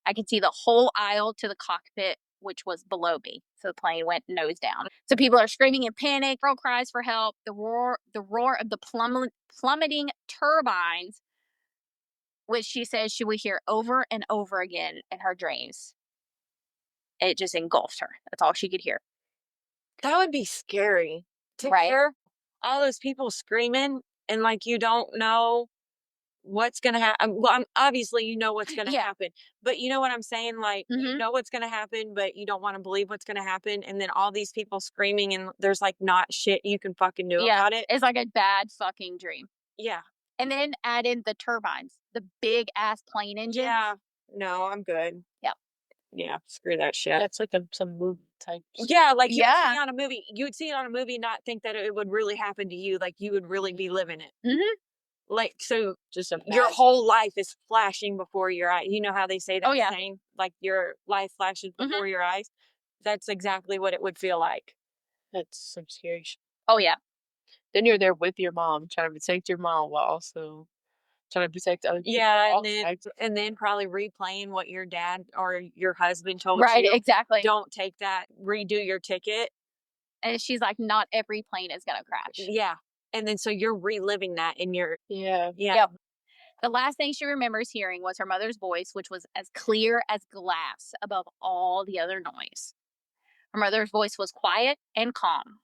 I could see the whole aisle to the cockpit, which was below me. So the plane went nose down. So people are screaming in panic, girl cries for help. The roar of the plummeting turbines, which she says she would hear over and over again in her dreams. It just engulfed her. That's all she could hear. That would be scary. To hear all those people screaming and like you don't know what's going to happen. Well, obviously you know what's going to happen, but you know what I'm saying? Like, you know what's going to happen, but you don't want to believe what's going to happen. And then all these people screaming and there's like not shit you can fucking do about it. It's like a bad fucking dream. Yeah. And then add in the turbines, the big ass plane engine. Yeah. No, I'm good. Yeah. Yeah. Screw that shit. That's like some movie type. Yeah. Like you would see on a movie, not think that it would really happen to you. Like you would really be living it. Mm-hmm. Like, so just your whole life is flashing before your eyes. You know how they say that saying? Like your life flashes before your eyes? That's exactly what it would feel like. That's some scary shit. Oh, yeah. Then you're there with your mom, trying to protect your mom while also trying to protect other people. Yeah, and then probably replaying what your dad or your husband told you. Right, exactly. Don't take that. Redo your ticket. And she's like, not every plane is going to crash. Yeah. And then so you're reliving that in your... Yeah. Yep. The last thing she remembers hearing was her mother's voice, which was as clear as glass above all the other noise. Her mother's voice was quiet and calm.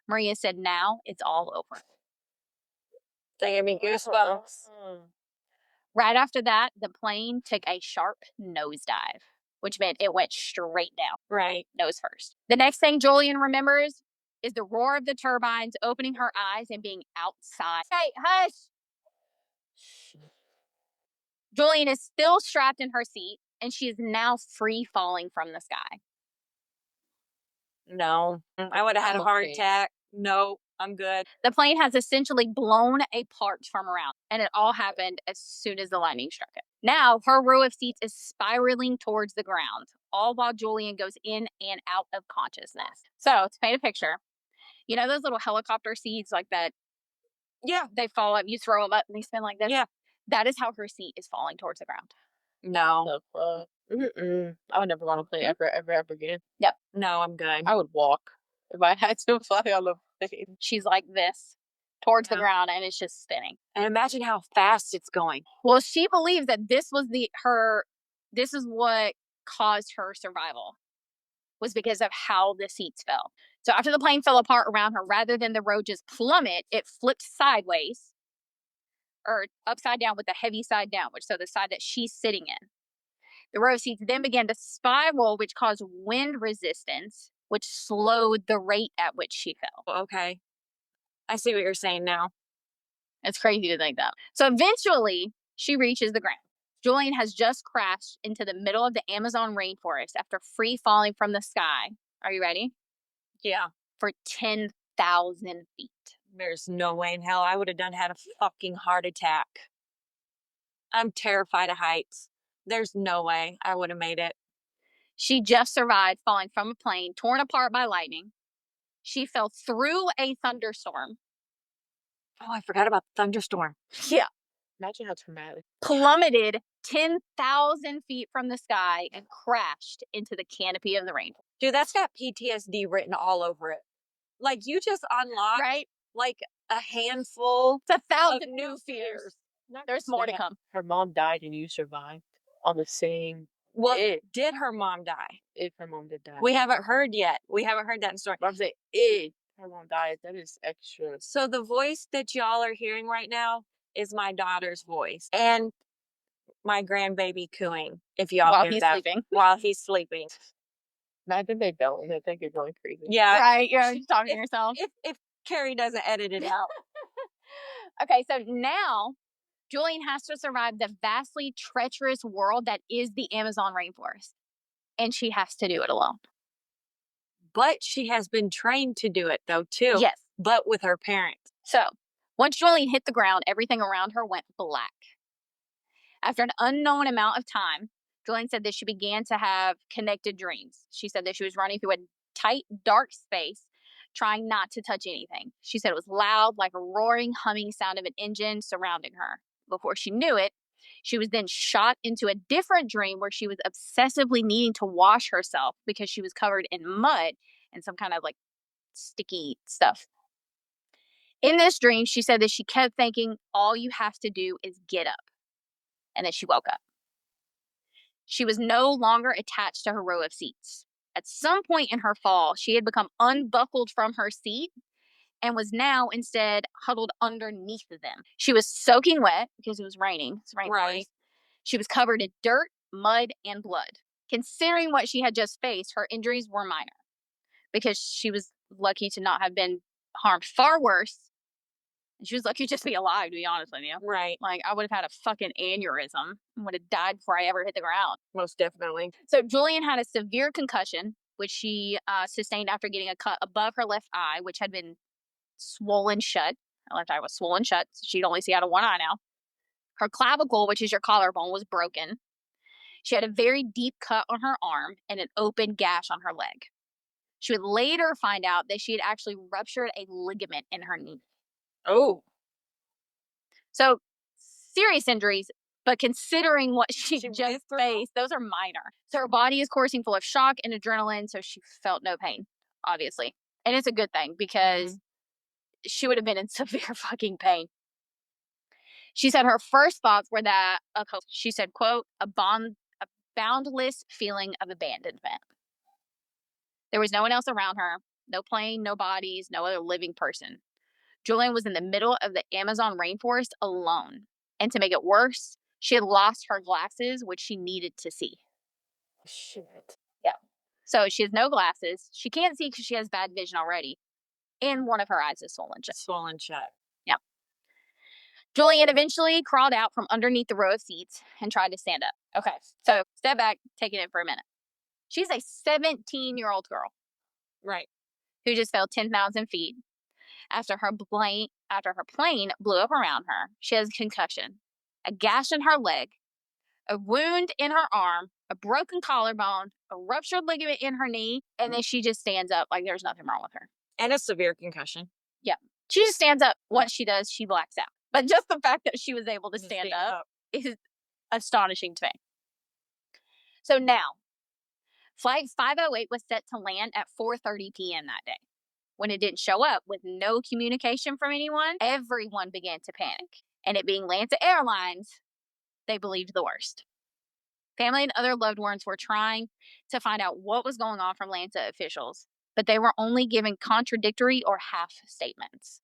Maria said, "Now it's all over." They gave me goosebumps. Right after that, the plane took a sharp nosedive, which meant it went straight down. Right. Nose first. The next thing Juliane remembers is the roar of the turbines, opening her eyes and being outside. Hey, hush! Juliane is still strapped in her seat, and she is now free falling from the sky. No. I would have had a heart attack. No. I'm good. The plane has essentially blown apart from around, and it all happened as soon as the lightning struck it. Now, her row of seats is spiraling towards the ground, all while Julian goes in and out of consciousness. So, to paint a picture, you know those little helicopter seats like that? Yeah. They fall up, you throw them up, and they spin like this? Yeah. That is how her seat is falling towards the ground. No. The fuck? I would never want to play ever again. Yep. No, I'm good. I would walk if I had to fly on the plane. She's like this towards the Yeah. ground, and it's just spinning. And imagine how fast it's going. Well, she believes that this was this is what caused her survival, was because of how the seats fell. So after the plane fell apart around her, rather than the road just plummet, it flipped sideways or upside down with the heavy side downward. So the side that she's sitting in. The row of seats then began to spiral, which caused wind resistance, which slowed the rate at which she fell. Okay. I see what you're saying now. It's crazy to think that. So eventually, she reaches the ground. Julian has just crashed into the middle of the Amazon rainforest after free falling from the sky. Are you ready? Yeah. For 10,000 feet. There's no way in hell I would have had a fucking heart attack. I'm terrified of heights. There's no way I would have made it. She just survived falling from a plane torn apart by lightning. She fell through a thunderstorm. Oh, I forgot about the thunderstorm. Yeah. Imagine how traumatic. Plummeted 10,000 feet from the sky and crashed into the canopy of the rainforest. Dude, that's got PTSD written all over it. Like, you just unlocked, right? like, a handful It's 1,000 of new fears. Not There's just more to that, come. Her mom died and you survived on the same. Well, did her mom die? If her mom did die. We haven't heard yet. We haven't heard that story. But I'm saying if her mom died, that is extra. So the voice that y'all are hearing right now is my daughter's voice. And my grandbaby cooing, if y'all While hear he's that. sleeping. While he's sleeping. Imagine they don't, I think you're going crazy. Yeah. Right, you're just talking to yourself. If Carrie doesn't edit it out. Okay, so now Julian has to survive the vastly treacherous world that is the Amazon rainforest. And she has to do it alone. But she has been trained to do it, though, too. Yes. But with her parents. So, once Julian hit the ground, everything around her went black. After an unknown amount of time, Julian said that she began to have connected dreams. She said that she was running through a tight, dark space, trying not to touch anything. She said it was loud, like a roaring, humming sound of an engine surrounding her. Before she knew it, she was then shot into a different dream where she was obsessively needing to wash herself because she was covered in mud and some kind of like sticky stuff. In this dream, she said that she kept thinking, all you have to do is get up. And then she woke up. She was no longer attached to her row of seats. At some point in her fall, she had become unbuckled from her seat and was now instead huddled underneath them. She was soaking wet because it was raining. It's rainforest. Right. She was covered in dirt, mud, and blood. Considering what she had just faced, her injuries were minor because she was lucky to not have been harmed. Far worse, she was lucky to just be alive, to be honest with you. Right. Like, I would have had a fucking aneurysm and would have died before I ever hit the ground. Most definitely. So Julian had a severe concussion, which she sustained after getting a cut above her left eye, which had been swollen shut. Her left eye was swollen shut. So she'd only see out of one eye now. Her clavicle, which is your collarbone, was broken. She had a very deep cut on her arm and an open gash on her leg. She would later find out that she had actually ruptured a ligament in her knee. Oh. So, serious injuries, but considering what she She just went through? faced, those are minor. So her body is coursing full of shock and adrenaline, so she felt no pain, obviously. And it's a good thing because she would have been in severe fucking pain. She said her first thoughts were that, she said, quote, a boundless feeling of abandonment. There was no one else around her, no plane, no bodies, no other living person. Julian was in the middle of the Amazon rainforest alone. And to make it worse, she had lost her glasses, which she needed to see. Shit. Yeah. So she has no glasses. She can't see because she has bad vision already. And one of her eyes is swollen shut. Swollen shut. Yeah. Julian eventually crawled out from underneath the row of seats and tried to stand up. Okay. So step back, take it in for a minute. She's a 17-year-old girl. Right. Who just fell 10,000 feet. After her plane blew up around her, she has a concussion, a gash in her leg, a wound in her arm, a broken collarbone, a ruptured ligament in her knee, and then she just stands up like there's nothing wrong with her. And a severe concussion. Yeah. She just stands up. Once she does, she blacks out. But just the fact that she was able to stand up is astonishing to me. So now, Flight 508 was set to land at 4:30 p.m. that day. When it didn't show up with no communication from anyone, everyone began to panic. And it being Lanta Airlines, they believed the worst. Family and other loved ones were trying to find out what was going on from Lanta officials, but they were only giving contradictory or half statements.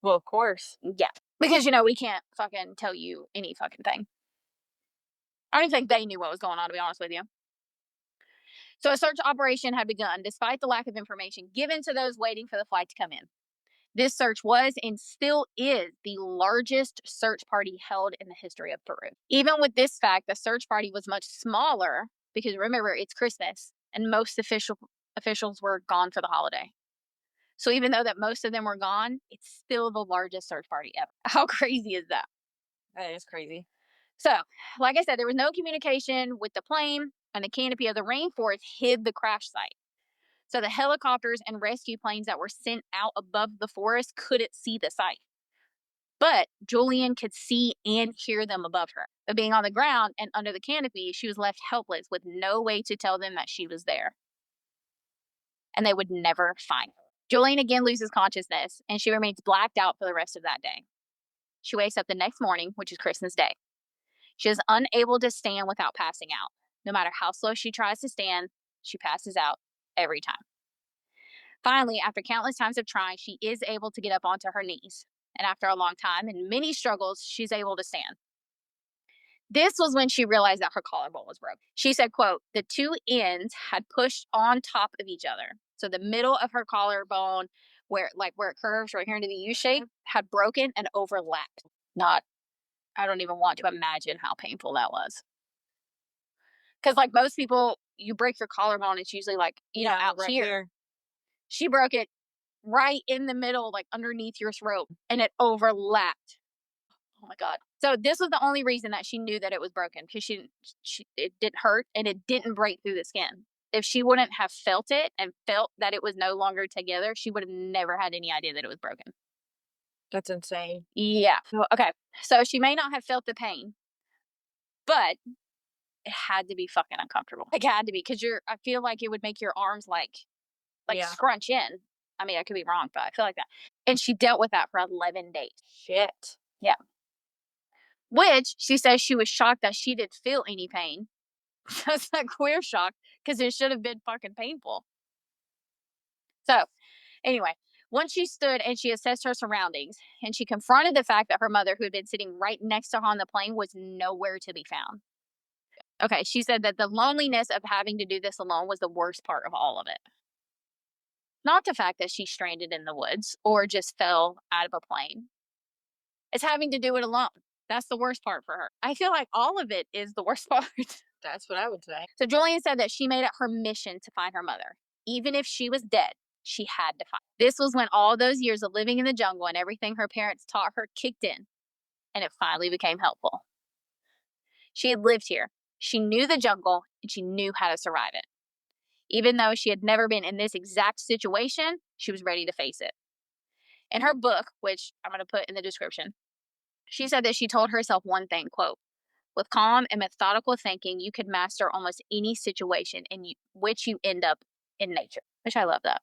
Well, of course. Yeah. Because, we can't fucking tell you any fucking thing. I don't even think they knew what was going on, to be honest with you. So a search operation had begun despite the lack of information given to those waiting for the flight to come in. This search was and still is the largest search party held in the history of Peru. Even with this fact, the search party was much smaller because remember, it's Christmas and most officials were gone for the holiday. So even though that most of them were gone, it's still the largest search party ever. How crazy is that? That is crazy. So, like I said, there was no communication with the plane, and the canopy of the rainforest hid the crash site. So the helicopters and rescue planes that were sent out above the forest couldn't see the site. But Juliane could see and hear them above her. But being on the ground and under the canopy, she was left helpless with no way to tell them that she was there. And they would never find her. Juliane again loses consciousness, and she remains blacked out for the rest of that day. She wakes up the next morning, which is Christmas Day. She is unable to stand without passing out. No matter how slow she tries to stand, she passes out every time. Finally, after countless times of trying, she is able to get up onto her knees. And after a long time and many struggles, she's able to stand. This was when she realized that her collarbone was broken. She said, quote, the two ends had pushed on top of each other. So the middle of her collarbone, where it curves right here into the U shape, had broken and overlapped. I don't even want to imagine how painful that was. Because most people, you break your collarbone, it's usually out right here. She broke it right in the middle, underneath your throat, and it overlapped. Oh my God. So this was the only reason that she knew that it was broken, because it didn't hurt and it didn't break through the skin. If she wouldn't have felt it and felt that it was no longer together, she would have never had any idea that it was broken. That's insane. Yeah. Okay. So she may not have felt the pain, but it had to be fucking uncomfortable. It had to be, because I feel like it would make your arms scrunch in. I mean, I could be wrong, but I feel like that. And she dealt with that for 11 days. Shit. Yeah. Which she says she was shocked that she didn't feel any pain. That's like queer shock, because it should have been fucking painful. So, anyway, once she stood and she assessed her surroundings, and she confronted the fact that her mother, who had been sitting right next to her on the plane, was nowhere to be found. Okay, she said that the loneliness of having to do this alone was the worst part of all of it. Not the fact that she's stranded in the woods or just fell out of a plane. It's having to do it alone. That's the worst part for her. I feel like all of it is the worst part. That's what I would say. So Juliane said that she made it her mission to find her mother. Even if she was dead, she had to find her. This was when all those years of living in the jungle and everything her parents taught her kicked in, and it finally became helpful. She had lived here. She knew the jungle, and she knew how to survive it. Even though she had never been in this exact situation, she was ready to face it. In her book, which I'm going to put in the description, she said that she told herself one thing, quote, with calm and methodical thinking, you could master almost any situation in which you end up in nature. Which I love that.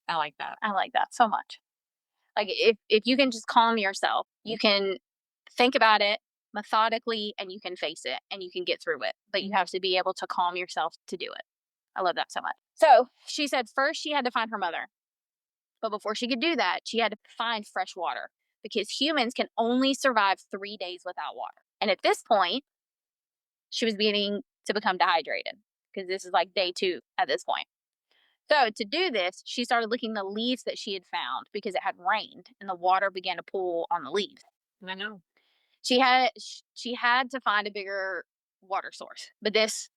I like that. I like that so much. If you can just calm yourself, you can think about it methodically and you can face it and you can get through it. But you have to be able to calm yourself to do it. I love that so much. So she said first she had to find her mother. But before she could do that, she had to find fresh water, because humans can only survive 3 days without water. And at this point, she was beginning to become dehydrated, because this is day 2 at this point. So to do this, she started licking the leaves that she had found, because it had rained and the water began to pool on the leaves. I know. She had to find a bigger water source, but this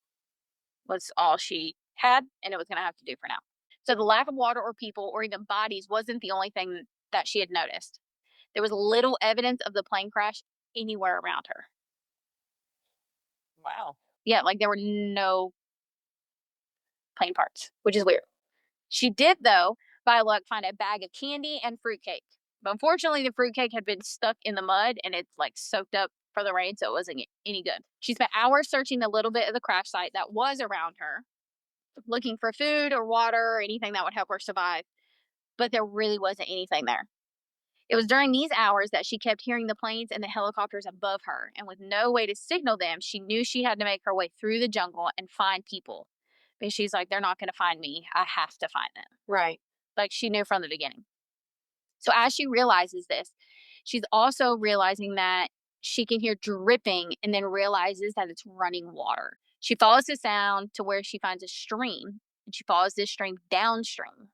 was all she had, and it was going to have to do for now. So the lack of water or people or even bodies wasn't the only thing that she had noticed. There was little evidence of the plane crash anywhere around her. Wow. Yeah, like there were no plane parts, which is weird. She did, though, by luck, find a bag of candy and fruitcake. But unfortunately, the fruitcake had been stuck in the mud and it's like soaked up for the rain, so it wasn't any good. She spent hours searching the little bit of the crash site that was around her, looking for food or water or anything that would help her survive. But there really wasn't anything there. It was during these hours that she kept hearing the planes and the helicopters above her, and with no way to signal them, she knew she had to make her way through the jungle and find people. But she's like, they're not going to find me. I have to find them. Right. Like she knew from the beginning. So as she realizes this, she's also realizing that she can hear dripping and then realizes that it's running water. She follows the sound to where she finds a stream, and she follows this stream downstream.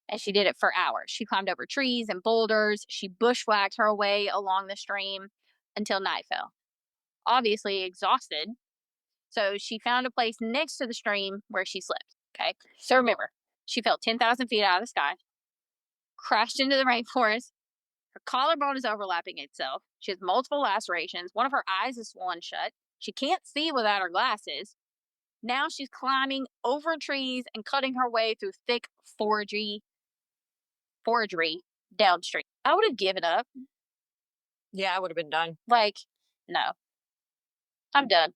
And she did it for hours. She climbed over trees and boulders. She bushwhacked her way along the stream until night fell. Obviously exhausted. So she found a place next to the stream where she slept. Okay. So remember, she fell 10,000 feet out of the sky, crashed into the rainforest. Her collarbone is overlapping itself. She has multiple lacerations. One of her eyes is swollen shut. She can't see without her glasses. Now she's climbing over trees and cutting her way through thick foragery downstream. I would have given up. Yeah, I would have been done. Like, no, I'm done.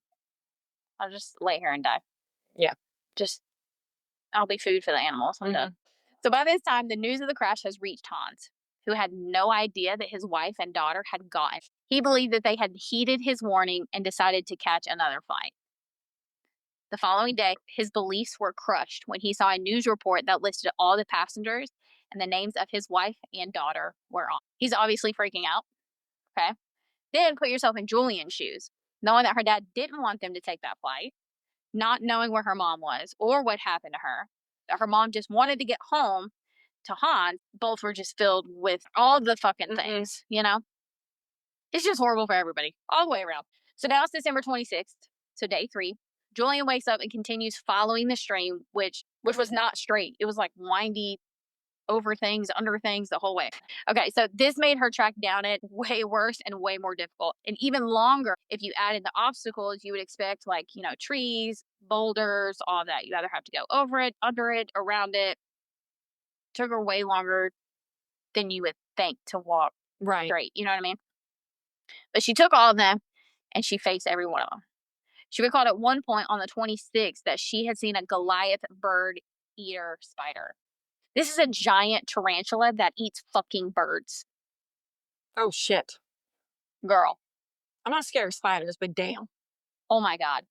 I'll just lay here and die. Yeah. Just, I'll be food for the animals. I'm done. So by this time, the news of the crash has reached Hans, who had no idea that his wife and daughter had gotten. He believed that they had heeded his warning and decided to catch another flight. The following day, his beliefs were crushed when he saw a news report that listed all the passengers and the names of his wife and daughter were on. He's obviously freaking out. Okay. Then put yourself in Julian's shoes, knowing that her dad didn't want them to take that flight, not knowing where her mom was or what happened to her, that her mom just wanted to get home to Hans. Both were just filled with all the fucking things, you know? It's just horrible for everybody, all the way around. So now it's December 26th, so day 3. Julian wakes up and continues following the stream, which was not straight. It was like windy over things, under things, the whole way. Okay, so this made her track down it way worse and way more difficult. And even longer if you add in the obstacles you would expect, like, you know, trees, boulders, all that. You either have to go over it, under it, around it. Took her way longer than you would think to walk straight. You know what I mean? But she took all of them and she faced every one of them. She recalled at one point on the 26th that she had seen a Goliath bird eater spider. This is a giant tarantula that eats fucking birds. Oh, shit. Girl. I'm not scared of spiders, but damn. Oh my God.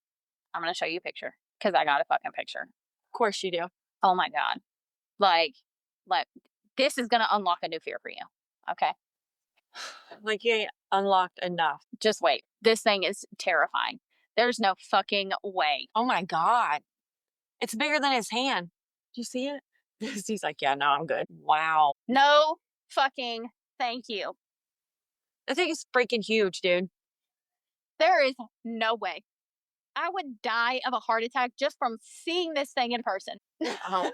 I'm going to show you a picture because I got a fucking picture. Of course you do. Oh my God. Like, this is going to unlock a new fear for you. Okay. Like you ain't unlocked enough. Just wait. This thing is terrifying. There's no fucking way. Oh my God. It's bigger than his hand. Do you see it? He's like, yeah, no, I'm good. Wow. No fucking thank you. I think it's freaking huge, dude. There is no way. I would die of a heart attack just from seeing this thing in person. Yeah, I'm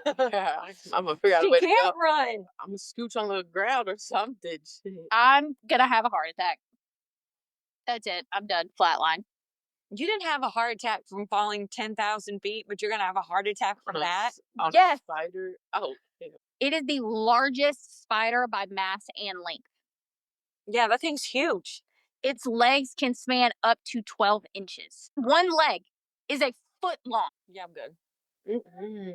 gonna figure out a way to go. Run. I'm gonna scooch on the ground or something. Shit. I'm gonna have a heart attack. That's it. I'm done. Flatline. You didn't have a heart attack from falling 10,000 feet, but you're gonna have a heart attack from that? Yes. Spider. Oh, yeah. It is the largest spider by mass and length. Yeah, that thing's huge. Its legs can span up to 12 inches. One leg is a foot long. Yeah, I'm good. Mm-hmm.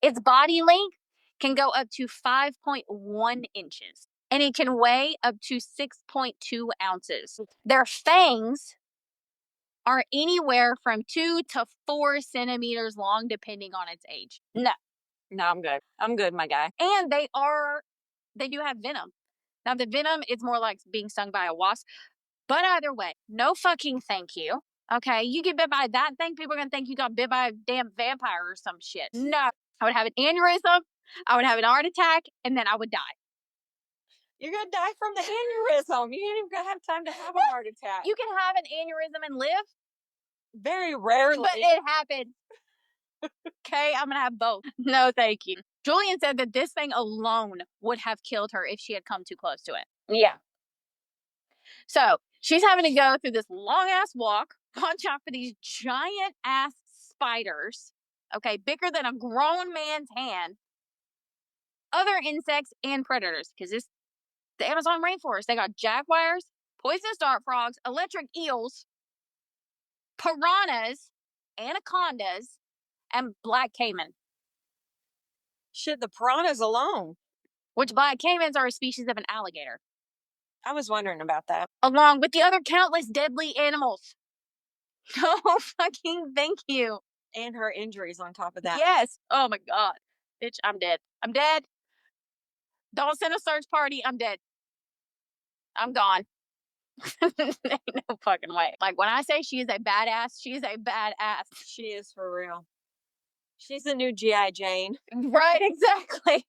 Its body length can go up to 5.1 inches. And it can weigh up to 6.2 ounces. Their fangs are anywhere from 2 to 4 centimeters long, depending on its age. No, I'm good. I'm good, my guy. and they do have venom. Now, the venom is more like being stung by a wasp. But either way, no fucking thank you. Okay, you get bit by that thing, people are going to think you got bit by a damn vampire or some shit. No, I would have an aneurysm, I would have an heart attack, and then I would die. You're going to die from the aneurysm. You ain't even going to have time to have a heart attack. You can have an aneurysm and live. Very rarely. But it happens. Okay, I'm gonna have both. No, thank you. Julian said that this thing alone would have killed her if she had come too close to it. Yeah. So she's having to go through this long ass walk, watch out for these giant ass spiders, okay, bigger than a grown man's hand, other insects and predators, because this the Amazon rainforest. They got jaguars, poisonous dart frogs, electric eels, piranhas, anacondas, and black caiman. Shit, the piranhas alone. Which black caimans are a species of an alligator, I was wondering about that. along with the other countless deadly animals. Oh, fucking thank you. And her injuries on top of that. Yes. Oh my God. Bitch, I'm dead. I'm dead. Don't send a search party. I'm dead. I'm gone. Ain't no fucking way. Like when I say she is a badass, she is a badass. She is for real. She's the new G.I. Jane. Right, exactly.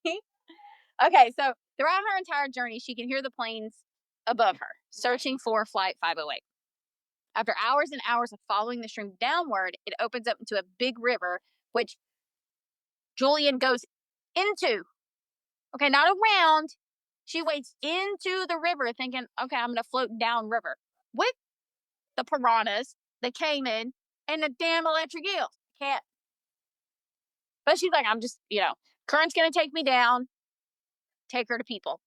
Okay, so throughout her entire journey, she can hear the planes above her, searching for Flight 508. After hours and hours of following the stream downward, it opens up into a big river, which Julian goes into. Okay, not around. She wades into the river thinking, okay, I'm going to float down river with the piranhas, the caiman, and the damn electric eels. Can't. But she's like, I'm just, current's going to take me down, take her to people.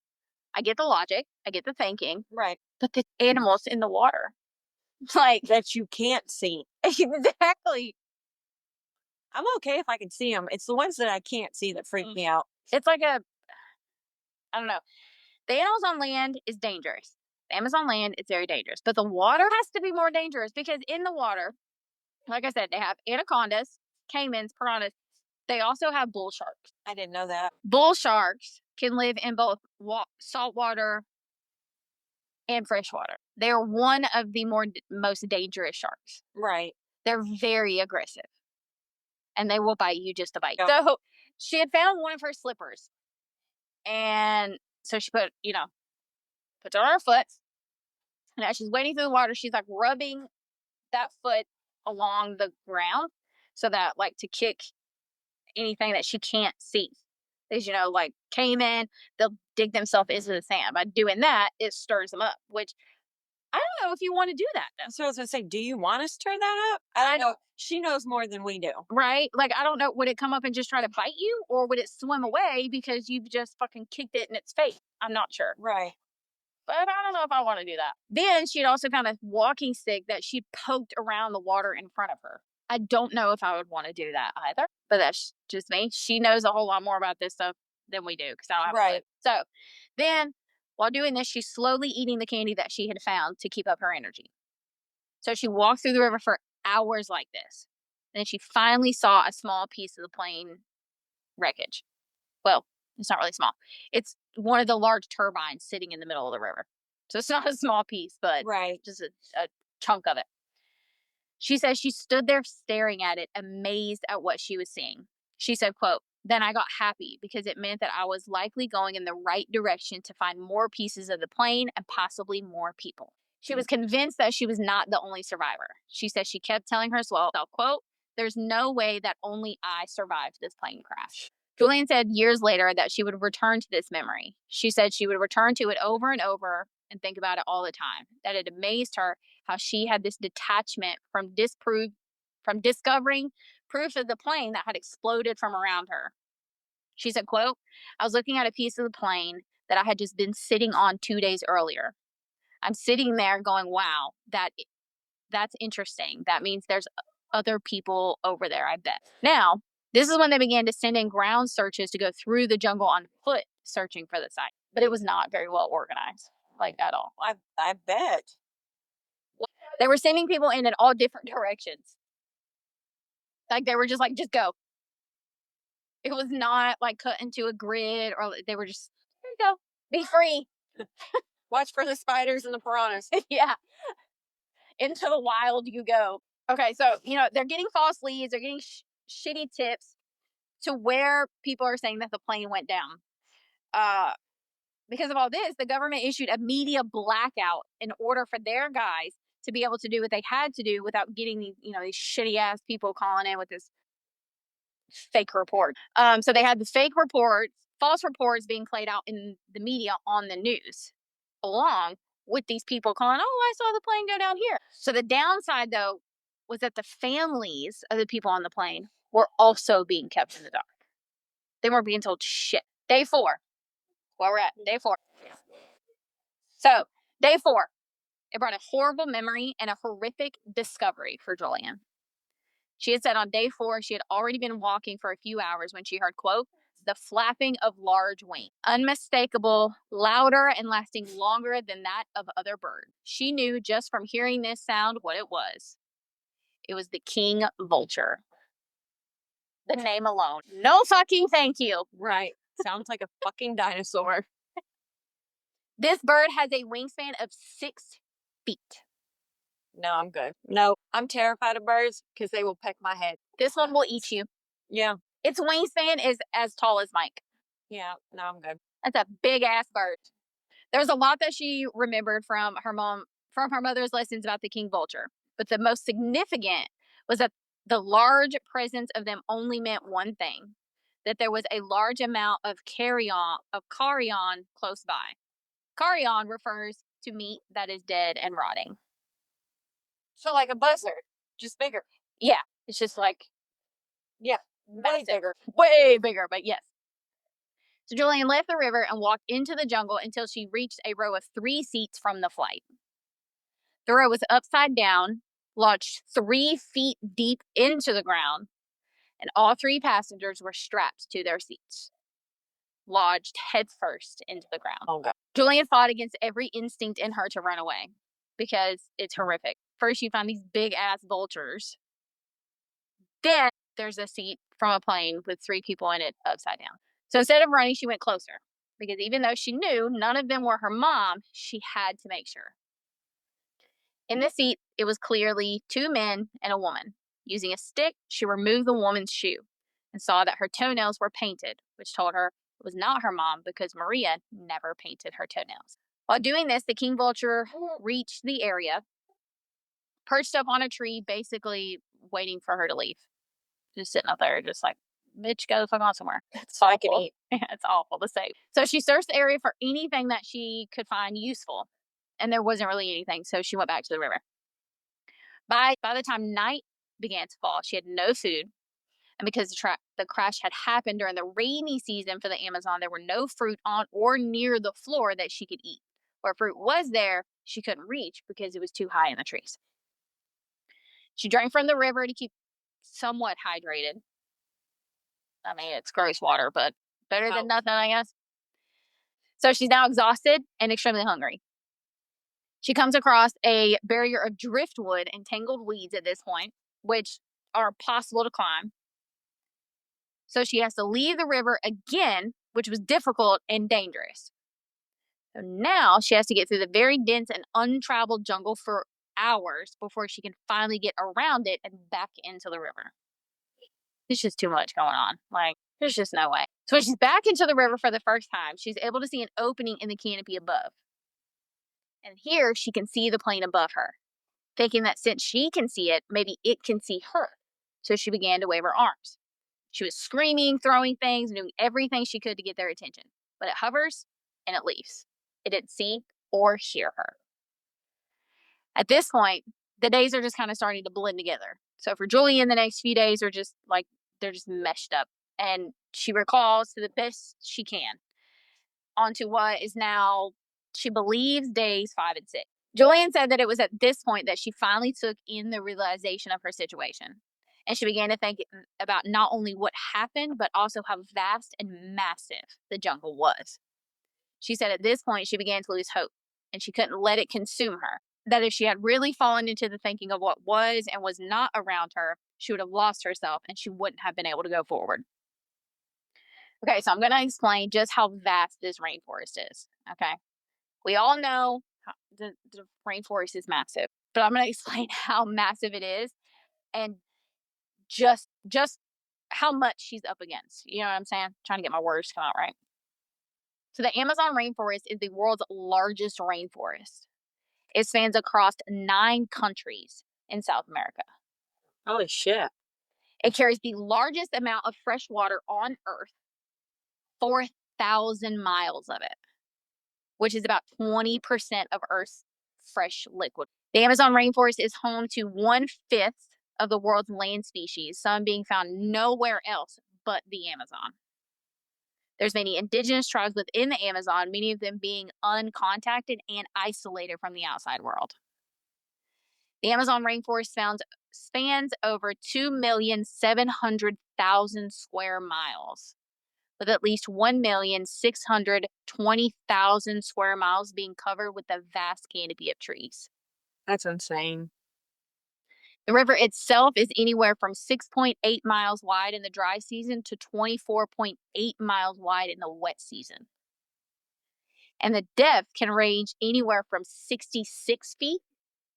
I get the logic. I get the thinking. Right. But the animals in the water, like, That you can't see. exactly. I'm okay if I can see them. It's the ones that I can't see that freak me out. It's like I don't know. The animals on land is dangerous. The Amazon land is very dangerous. But the water has to be more dangerous because in the water, like I said, they have anacondas, caimans, piranhas. They also have bull sharks. I didn't know that. Bull sharks can live in both salt water and fresh water. They're one of the most dangerous sharks. Right. They're very aggressive. And they will bite you just to bite. Yep. So she had found one of her slippers. And so she puts it on her foot. And as she's wading through the water, she's like rubbing that foot along the ground so that like to kick anything that she can't see. Because like caiman, they'll dig themselves into the sand. By doing that, it stirs them up, which I don't know if you want to do that. So I was gonna say, do you want to stir that up? I don't know. She knows more than we do. Right? Like I don't know, would it come up and just try to bite you, or would it swim away because you've just fucking kicked it in its face? I'm not sure. Right. But I don't know if I want to do that. Then she'd also found a walking stick that she poked around the water in front of her. I don't know if I would want to do that either, but that's just me. She knows a whole lot more about this stuff than we do because I don't have a clue. So then, while doing this, she's slowly eating the candy that she had found to keep up her energy. So she walked through the river for hours like this. Then she finally saw a small piece of the plane wreckage. Well, it's not really small. It's one of the large turbines sitting in the middle of the river. So it's not a small piece, but just a chunk of it. She says she stood there staring at it, amazed at what she was seeing. She said, quote, "Then I got happy because it meant that I was likely going in the right direction to find more pieces of the plane and possibly more people." She was convinced that she was not the only survivor. She says she kept telling herself, quote, "There's no way that only I survived this plane crash." Juliane said years later that she would return to this memory. She said she would return to it over and over and think about it all the time. That it amazed her how she had this detachment from discovering proof of the plane that had exploded from around her. She said, quote, "I was looking at a piece of the plane that I had just been sitting on 2 days earlier. I'm sitting there going, wow, that's interesting. That means there's other people over there, I bet." Now, this is when they began to send in ground searches to go through the jungle on foot searching for the site. But it was not very well organized, like at all. I bet. They were sending people in all different directions. Like they were just like, just go. It was not like cut into a grid or they were just, here you go, be free. Watch for the spiders and the piranhas. Yeah. Into the wild you go. Okay, so, they're getting false leads. They're getting shitty tips to where people are saying that the plane went down. Because of all this, the government issued a media blackout in order for their guys to be able to do what they had to do without getting these shitty ass people calling in with this fake report. So they had the fake reports, false reports being played out in the media on the news, along with these people calling, "Oh, I saw the plane go down here." So the downside, though, was that the families of the people on the plane were also being kept in the dark. They weren't being told shit. Day 4, where we're at, day 4. So day 4, it brought a horrible memory and a horrific discovery for Juliane. She had said on day 4, she had already been walking for a few hours when she heard, quote, "the flapping of large wings, unmistakable, louder, and lasting longer than that of other birds." She knew just from hearing this sound what it was. It was the king vulture. The name alone. No fucking thank you. Right. Sounds like a fucking dinosaur. This bird has a wingspan of 6 feet. No, I'm good. No, I'm terrified of birds because they will peck my head. This one will eat you. Yeah. Its wingspan is as tall as Mike. Yeah. No, I'm good. That's a big ass bird. There's a lot that she remembered from her mother's lessons about the king vulture. But the most significant was that the large presence of them only meant one thing, that there was a large amount of carrion close by. Carrion refers to meat that is dead and rotting. So like a buzzard, just bigger. Yeah, it's just like, Yeah, way bigger. way bigger, but yes. So Juliane left the river and walked into the jungle until she reached a row of 3 seats from the flight. The row was upside down, lodged 3 feet deep into the ground, and all 3 passengers were strapped to their seats, lodged headfirst into the ground. Oh, God. Juliane fought against every instinct in her to run away because it's horrific. First, you find these big ass vultures. Then there's a seat from a plane with 3 people in it upside down. So instead of running, she went closer because even though she knew none of them were her mom, she had to make sure. In the seat, it was clearly 2 men and a woman. Using a stick, she removed the woman's shoe and saw that her toenails were painted, which told her it was not her mom because Maria never painted her toenails. While doing this, the king vulture reached the area, perched up on a tree, basically waiting for her to leave. Just sitting up there, just like, bitch, go the fuck on somewhere. So I can eat. It's awful to say. So she searched the area for anything that she could find useful, and there wasn't really anything, so she went back to the river. By the time night began to fall, she had no food, and because the crash had happened during the rainy season for the Amazon, there were no fruit on or near the floor that she could eat. Where fruit was there, she couldn't reach because it was too high in the trees. She drank from the river to keep somewhat hydrated. I mean, it's gross water, but better than nothing, I guess. So she's now exhausted and extremely hungry. She comes across a barrier of driftwood and tangled weeds at this point, which are possible to climb. So she has to leave the river again, which was difficult and dangerous. So now she has to get through the very dense and untraveled jungle for hours before she can finally get around it and back into the river. It's just too much going on. Like, there's just no way. So when she's back into the river for the first time, she's able to see an opening in the canopy above. And here she can see the plane above her, thinking that since she can see it, maybe it can see her. So she began to wave her arms. She was screaming, throwing things, doing everything she could to get their attention. But it hovers and it leaves. It didn't see or hear her. At this point, the days are just kind of starting to blend together. So for Juliane, the next few days are just like, they're just meshed up. And she recalls to the best she can onto what is now, she believes, days 5 and 6. Juliane said that it was at this point that she finally took in the realization of her situation. And she began to think about not only what happened, but also how vast and massive the jungle was. She said at this point, she began to lose hope, and she couldn't let it consume her. That if she had really fallen into the thinking of what was and was not around her, she would have lost herself and she wouldn't have been able to go forward. Okay, so I'm going to explain just how vast this rainforest is. Okay. We all know the rainforest is massive, but I'm going to explain how massive it is and just how much she's up against. You know what I'm saying? I'm trying to get my words to come out right. So the Amazon rainforest is the world's largest rainforest. It spans across 9 countries in South America. Holy shit. It carries the largest amount of fresh water on Earth, 4,000 miles of it, which is about 20% of Earth's fresh liquid. The Amazon rainforest is home to 1/5 of the world's land species, some being found nowhere else but the Amazon. There's many indigenous tribes within the Amazon, many of them being uncontacted and isolated from the outside world. The Amazon rainforest spans over 2,700,000 square miles, with at least 1,620,000 square miles being covered with a vast canopy of trees. That's insane. The river itself is anywhere from 6.8 miles wide in the dry season to 24.8 miles wide in the wet season. And the depth can range anywhere from 66 feet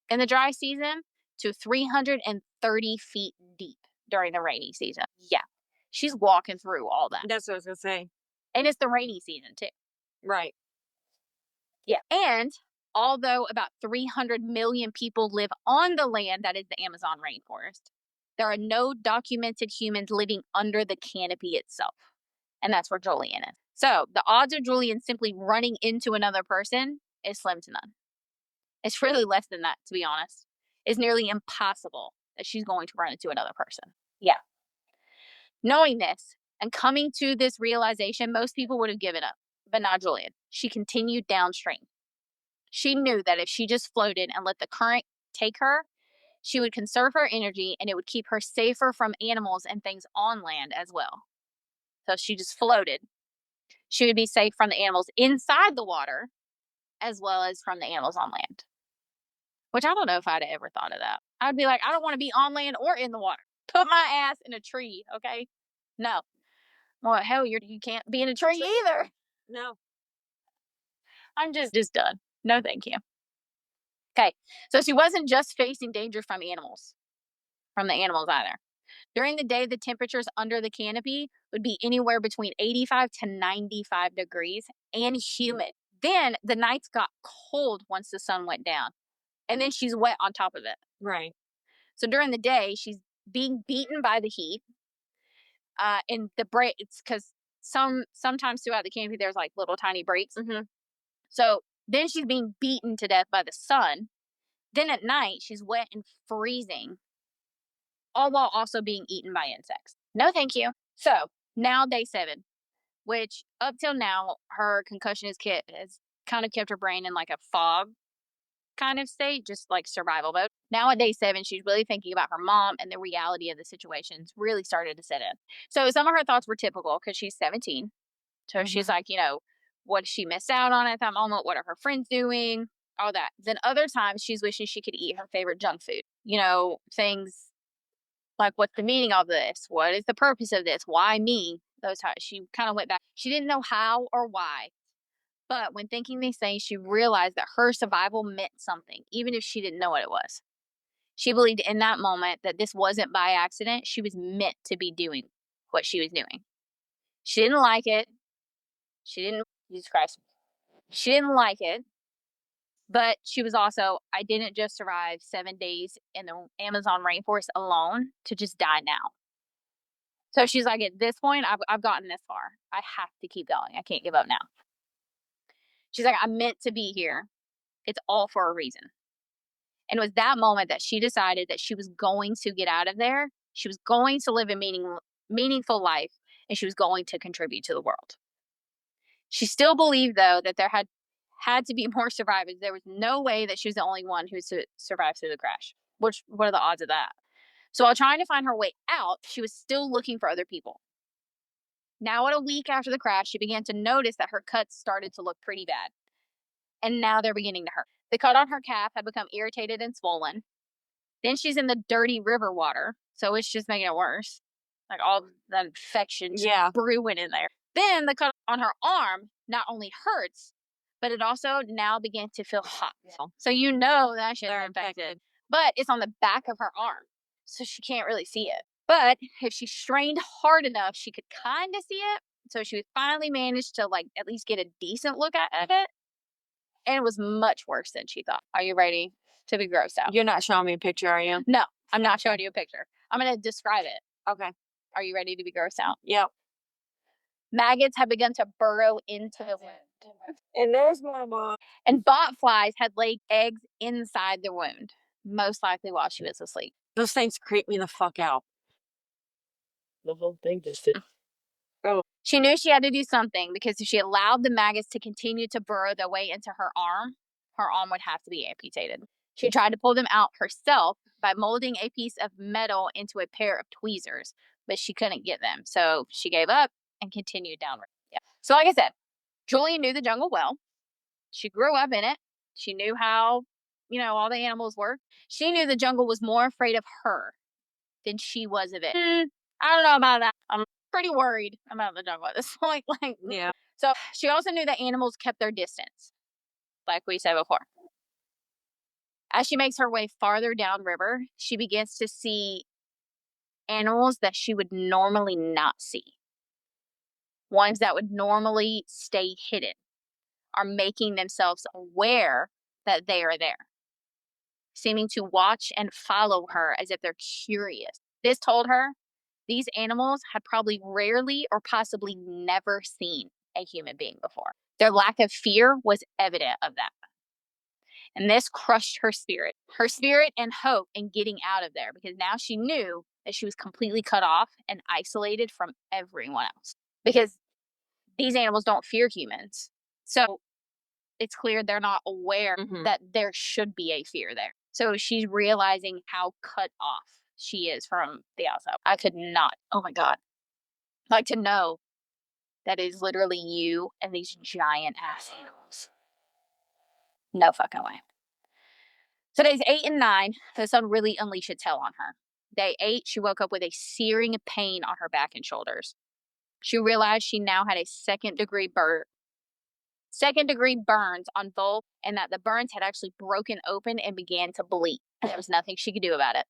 in the dry season to 330 feet deep during the rainy season. Yeah, she's walking through all that. That's what I was going to say. And it's the rainy season, too. Right. Yeah. And although about 300 million people live on the land that is the Amazon rainforest, there are no documented humans living under the canopy itself. And that's where Juliane is. So the odds of Juliane simply running into another person is slim to none. It's really less than that, to be honest. It's nearly impossible that she's going to run into another person. Yeah. Knowing this and coming to this realization, most people would have given up, but not Juliane. She continued downstream. She knew that if she just floated and let the current take her, she would conserve her energy and it would keep her safer from animals and things on land as well. So she just floated. She would be safe from the animals inside the water as well as from the animals on land. Which I don't know if I'd ever thought of that. I'd be like, I don't want to be on land or in the water. Put my ass in a tree, okay? No. Well, hell, you can't be in a tree either. No. I'm just done. No, thank you. Okay, so she wasn't just facing danger from the animals either. During the day, the temperatures under the canopy would be anywhere between 85 to 95 degrees and humid. Then the nights got cold once the sun went down. And then she's wet on top of it. Right. So during the day, she's being beaten by the heat. And the break, it's because sometimes throughout the canopy, there's like little tiny breaks. Mm-hmm. So then she's being beaten to death by the sun. Then at night, she's wet and freezing, all while also being eaten by insects. No, thank you. So now day 7, which up till now, her concussion has kind of kept her brain in like a fog kind of state, just like survival mode. Now at day 7, she's really thinking about her mom and the reality of the situation's really started to set in. So some of her thoughts were typical because she's 17. So she's like, what did she miss out on at that moment? What are her friends doing? All that. Then other times she's wishing she could eat her favorite junk food. Things like, what's the meaning of this? What is the purpose of this? Why me? Those times she kind of went back. She didn't know how or why. But when thinking these things, she realized that her survival meant something, even if she didn't know what it was. She believed in that moment that this wasn't by accident. She was meant to be doing what she was doing. She didn't like it. Jesus Christ. She didn't like it. But she was also, I didn't just survive 7 days in the Amazon rainforest alone to just die now. So she's like, at this point, I've gotten this far. I have to keep going. I can't give up now. She's like, I'm meant to be here. It's all for a reason. And it was that moment that she decided that she was going to get out of there. She was going to live a meaningful life, and she was going to contribute to the world. She still believed, though, that there had to be more survivors. There was no way that she was the only one who survived through the crash. What are the odds of that? So while trying to find her way out, she was still looking for other people. Now, at a week after the crash, she began to notice that her cuts started to look pretty bad. And now they're beginning to hurt. The cut on her calf had become irritated and swollen. Then she's in the dirty river water, so it's just making it worse. Like all the infection brewing in there. Then the cut on her arm not only hurts, but it also now began to feel hot. So that shit's infected. But it's on the back of her arm, so she can't really see it. But if she strained hard enough, she could kind of see it. So she finally managed to at least get a decent look at it. And it was much worse than she thought. Are you ready to be grossed out? You're not showing me a picture, are you? No, I'm not showing you a picture. I'm going to describe it. Okay. Are you ready to be grossed out? Yep. Maggots had begun to burrow into the wound. And there's my mom. And bot flies had laid eggs inside the wound, most likely while she was asleep. Those things creep me the fuck out. The whole thing just did. Oh. She knew she had to do something because if she allowed the maggots to continue to burrow their way into her arm would have to be amputated. She tried to pull them out herself by molding a piece of metal into a pair of tweezers, but she couldn't get them. So she gave up and continued downward. Yeah. So like I said, Julian knew the jungle well. She grew up in it. She knew how, all the animals were. She knew the jungle was more afraid of her than she was of it. I don't know about that. I'm pretty worried about the jungle at this point. Yeah. So she also knew that animals kept their distance, like we said before. As she makes her way farther downriver, she begins to see animals that she would normally not see. Ones that would normally stay hidden are making themselves aware that they are there, seeming to watch and follow her as if they're curious. This told her these animals had probably rarely or possibly never seen a human being before. Their lack of fear was evident of that. And this crushed her spirit and hope in getting out of there, because now she knew that she was completely cut off and isolated from everyone else. Because these animals don't fear humans. So it's clear they're not aware that there should be a fear there. So she's realizing how cut off she is from the outside. I could not, oh my God, like to know that it is literally you and these giant ass animals. No fucking way. So days 8 and 9, the sun really unleashed its hell on her. Day 8, she woke up with a searing pain on her back and shoulders. She realized she now had a second-degree burns on both, and that the burns had actually broken open and began to bleed. There was nothing she could do about it.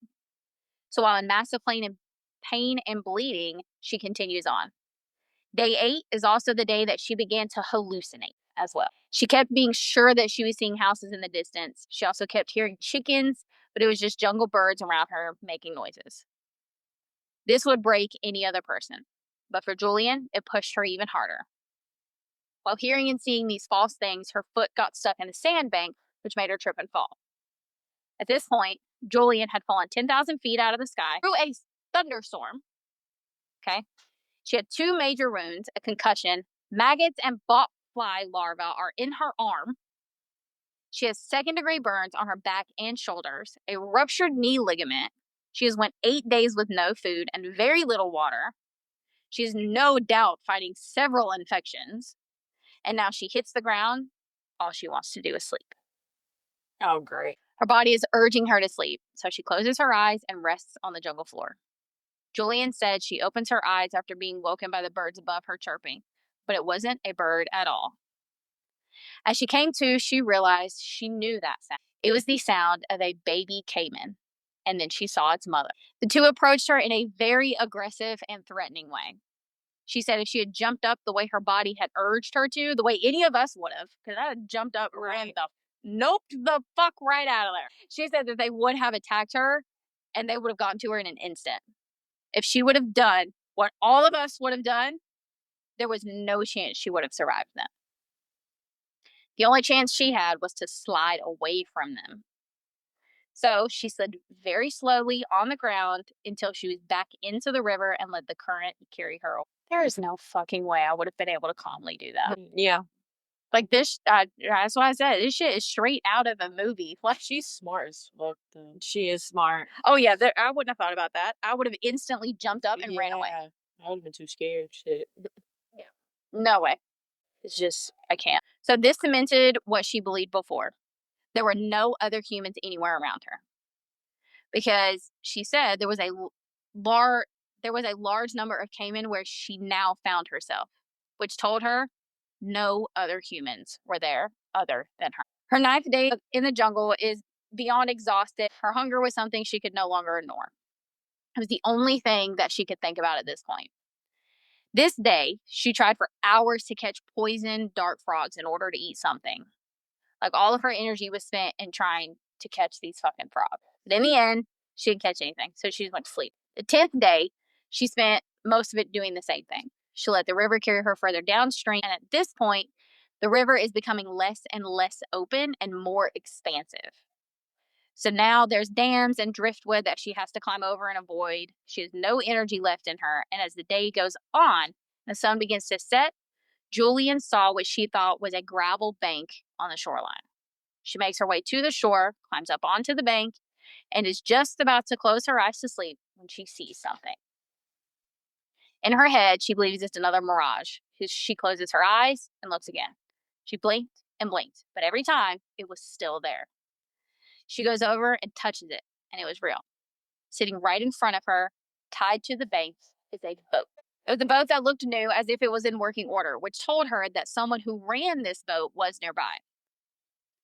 So while in massive pain and bleeding, she continues on. Day 8 is also the day that she began to hallucinate as well. She kept being sure that she was seeing houses in the distance. She also kept hearing chickens, but it was just jungle birds around her making noises. This would break any other person, but for Juliane, it pushed her even harder. While hearing and seeing these false things, her foot got stuck in a sandbank, which made her trip and fall. At this point, Juliane had fallen 10,000 feet out of the sky through a thunderstorm. Okay. She had 2 major wounds, a concussion, maggots and botfly larvae are in her arm. She has second-degree burns on her back and shoulders, a ruptured knee ligament. She has went 8 days with no food and very little water. She is no doubt fighting several infections. And now she hits the ground. All she wants to do is sleep. Oh, great. Her body is urging her to sleep, so she closes her eyes and rests on the jungle floor. Juliane said she opens her eyes after being woken by the birds above her chirping, but it wasn't a bird at all. As she came to, she realized she knew that sound. It was the sound of a baby caiman, and then she saw its mother. The two approached her in a very aggressive and threatening way. She said if she had jumped up the way her body had urged her to, the way any of us would have, because I had jumped up, ran noped the fuck right out of there. She said that they would have attacked her, and they would have gotten to her in an instant. If she would have done what all of us would have done, there was no chance she would have survived them. The only chance she had was to slide away from them. So she slid very slowly on the ground until she was back into the river and let the current carry her away. There is no fucking way I would have been able to calmly do that. Yeah. Like this, that's why I said this shit is straight out of a movie. Like She's smart as fuck, though. She is smart. Oh yeah, I wouldn't have thought about that. I would have instantly jumped up and ran away. I would have been too scared. Shit. Yeah. No way. It's just, I can't. So this cemented what she believed before. There were no other humans anywhere around her. Because she said there was a large number of caiman where she now found herself, which told her no other humans were there other than her. Her 9th day in the jungle is beyond exhausted. Her hunger was something she could no longer ignore. It was the only thing that she could think about at this point. This day, she tried for hours to catch poison dart frogs in order to eat something. Like all of her energy was spent in trying to catch these fucking frogs. But in the end, she didn't catch anything, so she just went to sleep. The 10th day, She spent most of it doing the same thing. She let the river carry her further downstream, and at this point, the river is becoming less and less open and more expansive. So now there's dams and driftwood that she has to climb over and avoid. She has no energy left in her, and as the day goes on, the sun begins to set. Juliane saw what she thought was a gravel bank on the shoreline. She makes her way to the shore, climbs up onto the bank, and is just about to close her eyes to sleep when she sees something. In her head, she believes it's another mirage. She closes her eyes and looks again. She blinked and blinked, but every time it was still there. She goes over and touches it, and it was real. Sitting right in front of her, tied to the bank, is a boat. It was a boat that looked new, as if it was in working order, which told her that someone who ran this boat was nearby.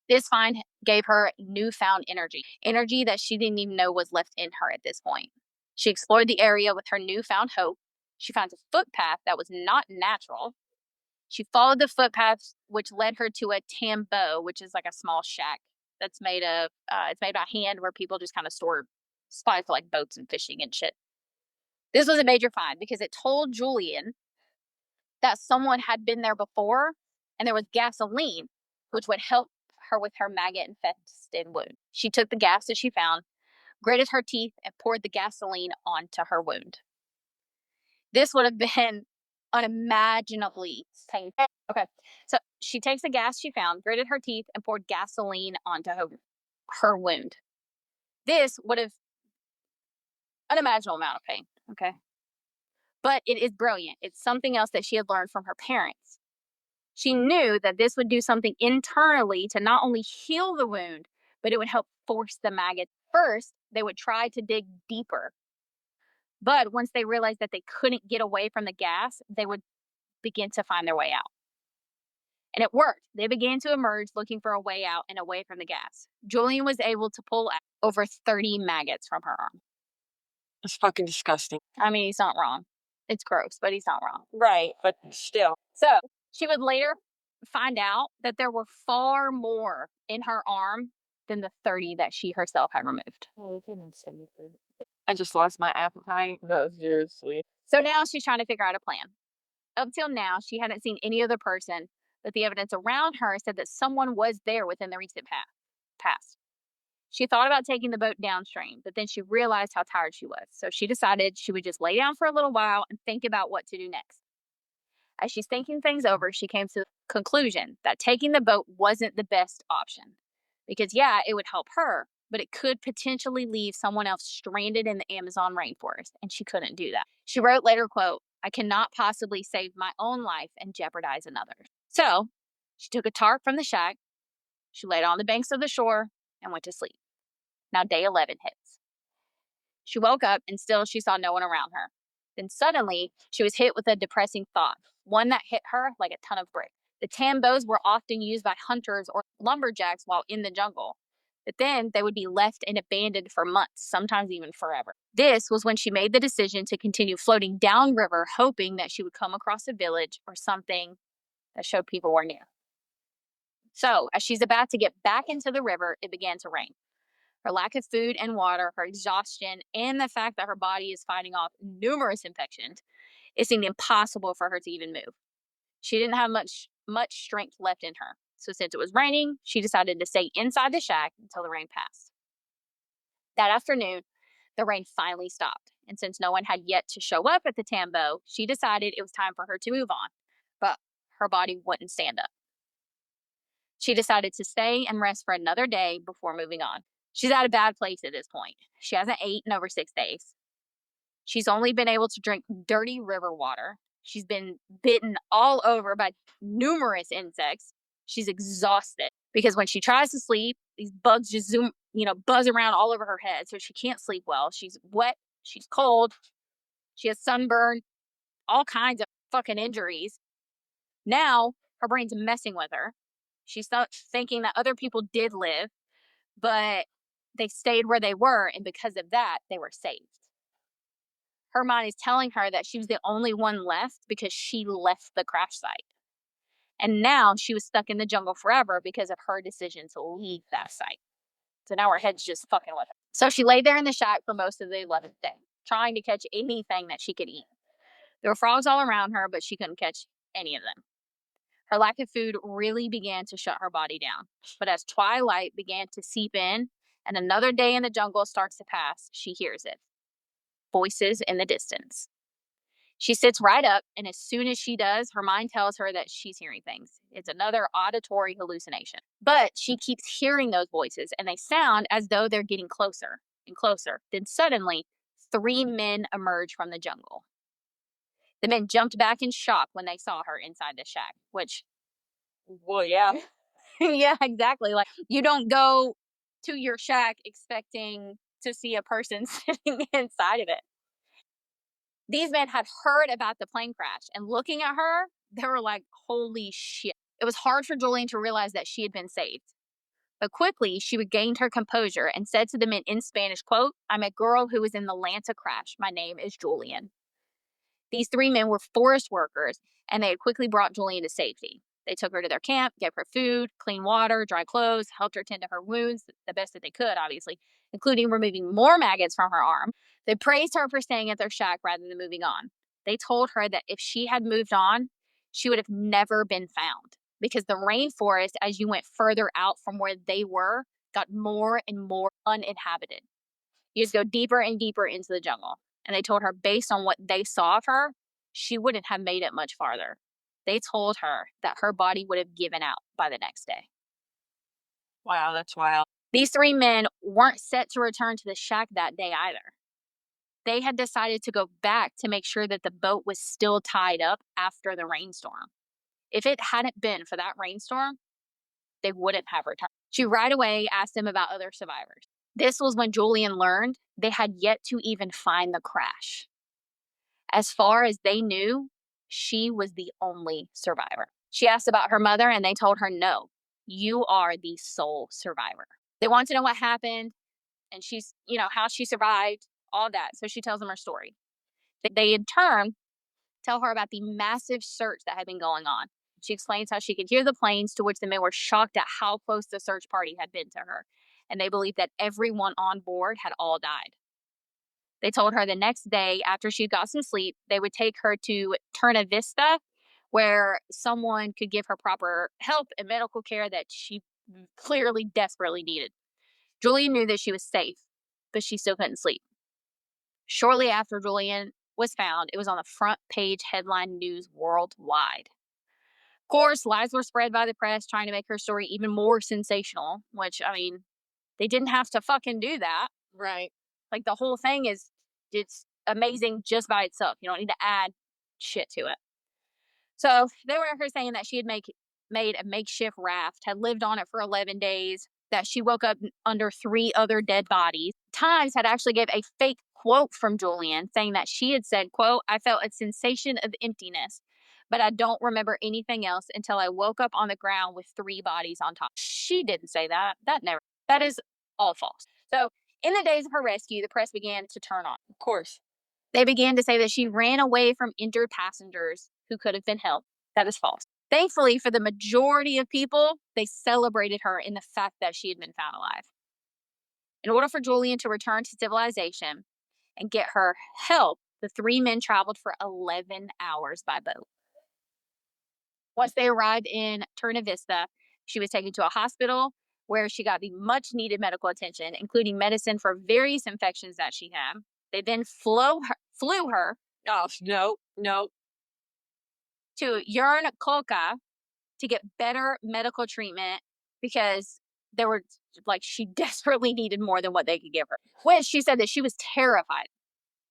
This find gave her newfound energy that she didn't even know was left in her at this point. She explored the area with her newfound hope. She found a footpath that was not natural. She followed the footpath, which led her to a tambo, which is like a small shack that's made of, it's made by hand, where people just kind of store supplies for like boats and fishing and shit. This was a major find because it told Juliane that someone had been there before, and there was gasoline, which would help her with her maggot infested wound. She took the gas that she found, gritted her teeth, and poured the gasoline onto her wound. This would have been unimaginably painful. Okay, so she takes the gas she found, gritted her teeth, and poured gasoline onto her wound. This would have unimaginable amount of pain. Okay, but it is brilliant. It's something else that she had learned from her parents. She knew that this would do something internally to not only heal the wound, but it would help force the maggots. First, they would try to dig deeper. But once they realized that they couldn't get away from the gas, they would begin to find their way out. And it worked. They began to emerge looking for a way out and away from the gas. Juliane was able to pull out over 30 maggots from her arm. That's fucking disgusting. I mean, he's not wrong. It's gross, but he's not wrong. Right, but still. So she would later find out that there were far more in her arm than the 30 that she herself had removed. I just lost my appetite. No, seriously. So now she's trying to figure out a plan. Up till now, she hadn't seen any other person, but the evidence around her said that someone was there within the recent past. She thought about taking the boat downstream, but then she realized how tired she was. So she decided she would just lay down for a little while and think about what to do next. As she's thinking things over, she came to the conclusion that taking the boat wasn't the best option. Because, yeah, it would help her, but it could potentially leave someone else stranded in the Amazon rainforest, and she couldn't do that. She wrote later, quote, "I cannot possibly save my own life and jeopardize another's." So she took a tarp from the shack, she laid on the banks of the shore, and went to sleep. Now day 11 hits. She woke up, and still she saw no one around her. Then suddenly, she was hit with a depressing thought, one that hit her like a ton of bricks. The tambos were often used by hunters or lumberjacks while in the jungle, but then they would be left and abandoned for months, sometimes even forever. This was when she made the decision to continue floating downriver, hoping that she would come across a village or something that showed people were near. So, as she's about to get back into the river, it began to rain. Her lack of food and water, her exhaustion, and the fact that her body is fighting off numerous infections, it seemed impossible for her to even move. She didn't have much strength left in her. So since it was raining, she decided to stay inside the shack until the rain passed. That afternoon, the rain finally stopped. And since no one had yet to show up at the tambo, she decided it was time for her to move on. But her body wouldn't stand up. She decided to stay and rest for another day before moving on. She's at a bad place at this point. She hasn't eaten in over 6 days. She's only been able to drink dirty river water. She's been bitten all over by numerous insects. She's exhausted because when she tries to sleep, these bugs just buzz around all over her head. So she can't sleep well. She's wet. She's cold. She has sunburn, all kinds of fucking injuries. Now her brain's messing with her. She starts thinking that other people did live, but they stayed where they were. And because of that, they were saved. Her mind is telling her that she was the only one left because she left the crash site. And now she was stuck in the jungle forever because of her decision to leave that site. So now her head's just fucking with her. So she laid there in the shack for most of the 11th day. trying to catch anything that she could eat. There were frogs all around her, but she couldn't catch any of them. Her lack of food really began to shut her body down. But as twilight began to seep in and another day in the jungle starts to pass, she hears it. Voices in the distance. She sits right up, and as soon as she does, her mind tells her that she's hearing things. It's another auditory hallucination. But she keeps hearing those voices, and they sound as though they're getting closer and closer. Then suddenly, 3 men emerge from the jungle. The men jumped back in shock when they saw her inside the shack, which, Well, yeah. yeah, exactly. Like, you don't go to your shack expecting to see a person sitting inside of it. These men had heard about the plane crash, and looking at her, they were like, holy shit. It was hard for Juliane to realize that she had been saved. But quickly, she regained her composure and said to the men in Spanish, quote, "I'm a girl who was in the Lanta crash. My name is Juliane." These 3 men were forest workers, and they had quickly brought Juliane to safety. They took her to their camp, gave her food, clean water, dry clothes, helped her tend to her wounds the best that they could, obviously, including removing more maggots from her arm. They praised her for staying at their shack rather than moving on. They told her that if she had moved on, she would have never been found because the rainforest, as you went further out from where they were, got more and more uninhabited. You just go deeper and deeper into the jungle. And they told her, based on what they saw of her, she wouldn't have made it much farther. They told her that her body would have given out by the next day. Wow, that's wild. These 3 men weren't set to return to the shack that day either. They had decided to go back to make sure that the boat was still tied up after the rainstorm. If it hadn't been for that rainstorm, they wouldn't have returned. She right away asked them about other survivors. This was when Juliane learned they had yet to even find the crash. As far as they knew, she was the only survivor. She asked about her mother, and they told her, no, you are the sole survivor. They want to know what happened, and she's, how she survived, all that. So she tells them her story. They in turn tell her about the massive search that had been going on. She explains how she could hear the planes, to which the men were shocked at how close the search party had been to her. And they believed that everyone on board had all died. They told her the next day, after she got some sleep, they would take her to Terna Vista, where someone could give her proper help and medical care that she clearly desperately needed. Juliane knew that she was safe, but she still couldn't sleep. Shortly after Juliane was found, it was on the front page headline news worldwide. Of course, lies were spread by the press trying to make her story even more sensational, which, they didn't have to fucking do that. Right. Like, the whole thing it's amazing just by itself. You don't need to add shit to it. So they were her saying that she had made a makeshift raft, had lived on it for 11 days, that she woke up under 3 other dead bodies. Times had actually gave a fake quote from Juliane saying that she had said, quote, "I felt a sensation of emptiness, but I don't remember anything else until I woke up on the ground with 3 bodies on top." She didn't say that. That is all false. So in the days of her rescue, the press began to turn on. Of course. They began to say that she ran away from injured passengers who could have been helped. That is false. Thankfully, for the majority of people, they celebrated her in the fact that she had been found alive. In order for Juliane to return to civilization and get her help, the 3 men traveled for 11 hours by boat. Once they arrived in Terna Vista, she was taken to a hospital where she got the much needed medical attention, including medicine for various infections that she had. They then flew her Oh, no. to Koepcke to get better medical treatment because she desperately needed more than what they could give her. Which she said that she was terrified.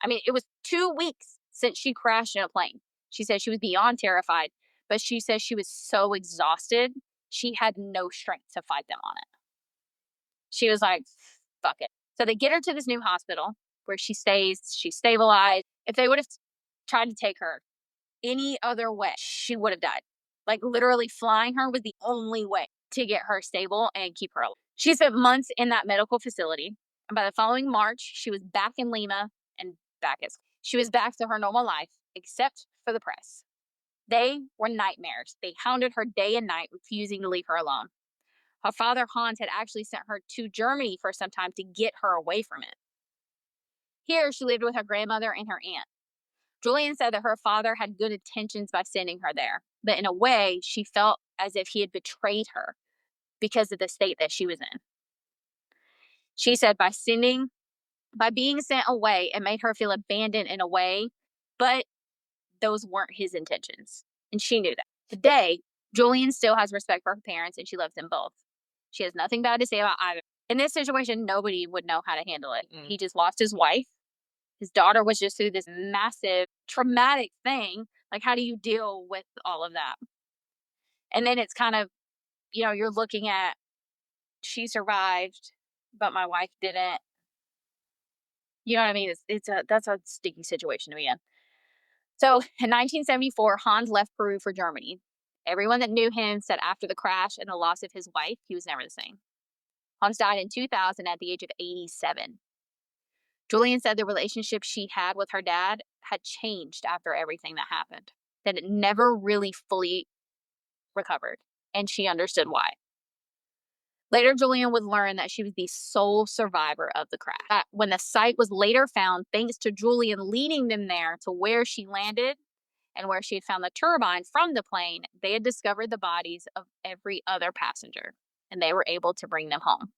It was 2 weeks since she crashed in a plane. She said she was beyond terrified, but she says she was so exhausted, she had no strength to fight them on it. She was like, fuck it. So they get her to this new hospital where she stays. She's stabilized. If they would have tried to take her any other way, she would have died. Like, literally flying her was the only way to get her stable and keep her alive. She spent months in that medical facility. And by the following March, she was back in Lima and she was back to her normal life, except for the press. They were nightmares. They hounded her day and night, refusing to leave her alone. Her father, Hans, had actually sent her to Germany for some time to get her away from it. Here, she lived with her grandmother and her aunt. Juliane said that her father had good intentions by sending her there, but in a way, she felt as if he had betrayed her because of the state that she was in. She said by being sent away, it made her feel abandoned in a way, but those weren't his intentions. And she knew that. Today, Juliane still has respect for her parents and she loves them both. She has nothing bad to say about either. In this situation, nobody would know how to handle it. He just lost his wife. His daughter was just through this massive traumatic thing. Like, how do you deal with all of that? And then it's kind of, you're looking at, she survived, but my wife didn't. You know what I mean? That's a sticky situation to be in. So in 1974, Hans left Peru for Germany. Everyone that knew him said after the crash and the loss of his wife, he was never the same. Hans died in 2000 at the age of 87. Juliane said the relationship she had with her dad had changed after everything that happened, that it never really fully recovered, and she understood why. Later, Juliane would learn that she was the sole survivor of the crash. When the site was later found, thanks to Juliane leading them there to where she landed and where she had found the turbine from the plane, they had discovered the bodies of every other passenger, and they were able to bring them home.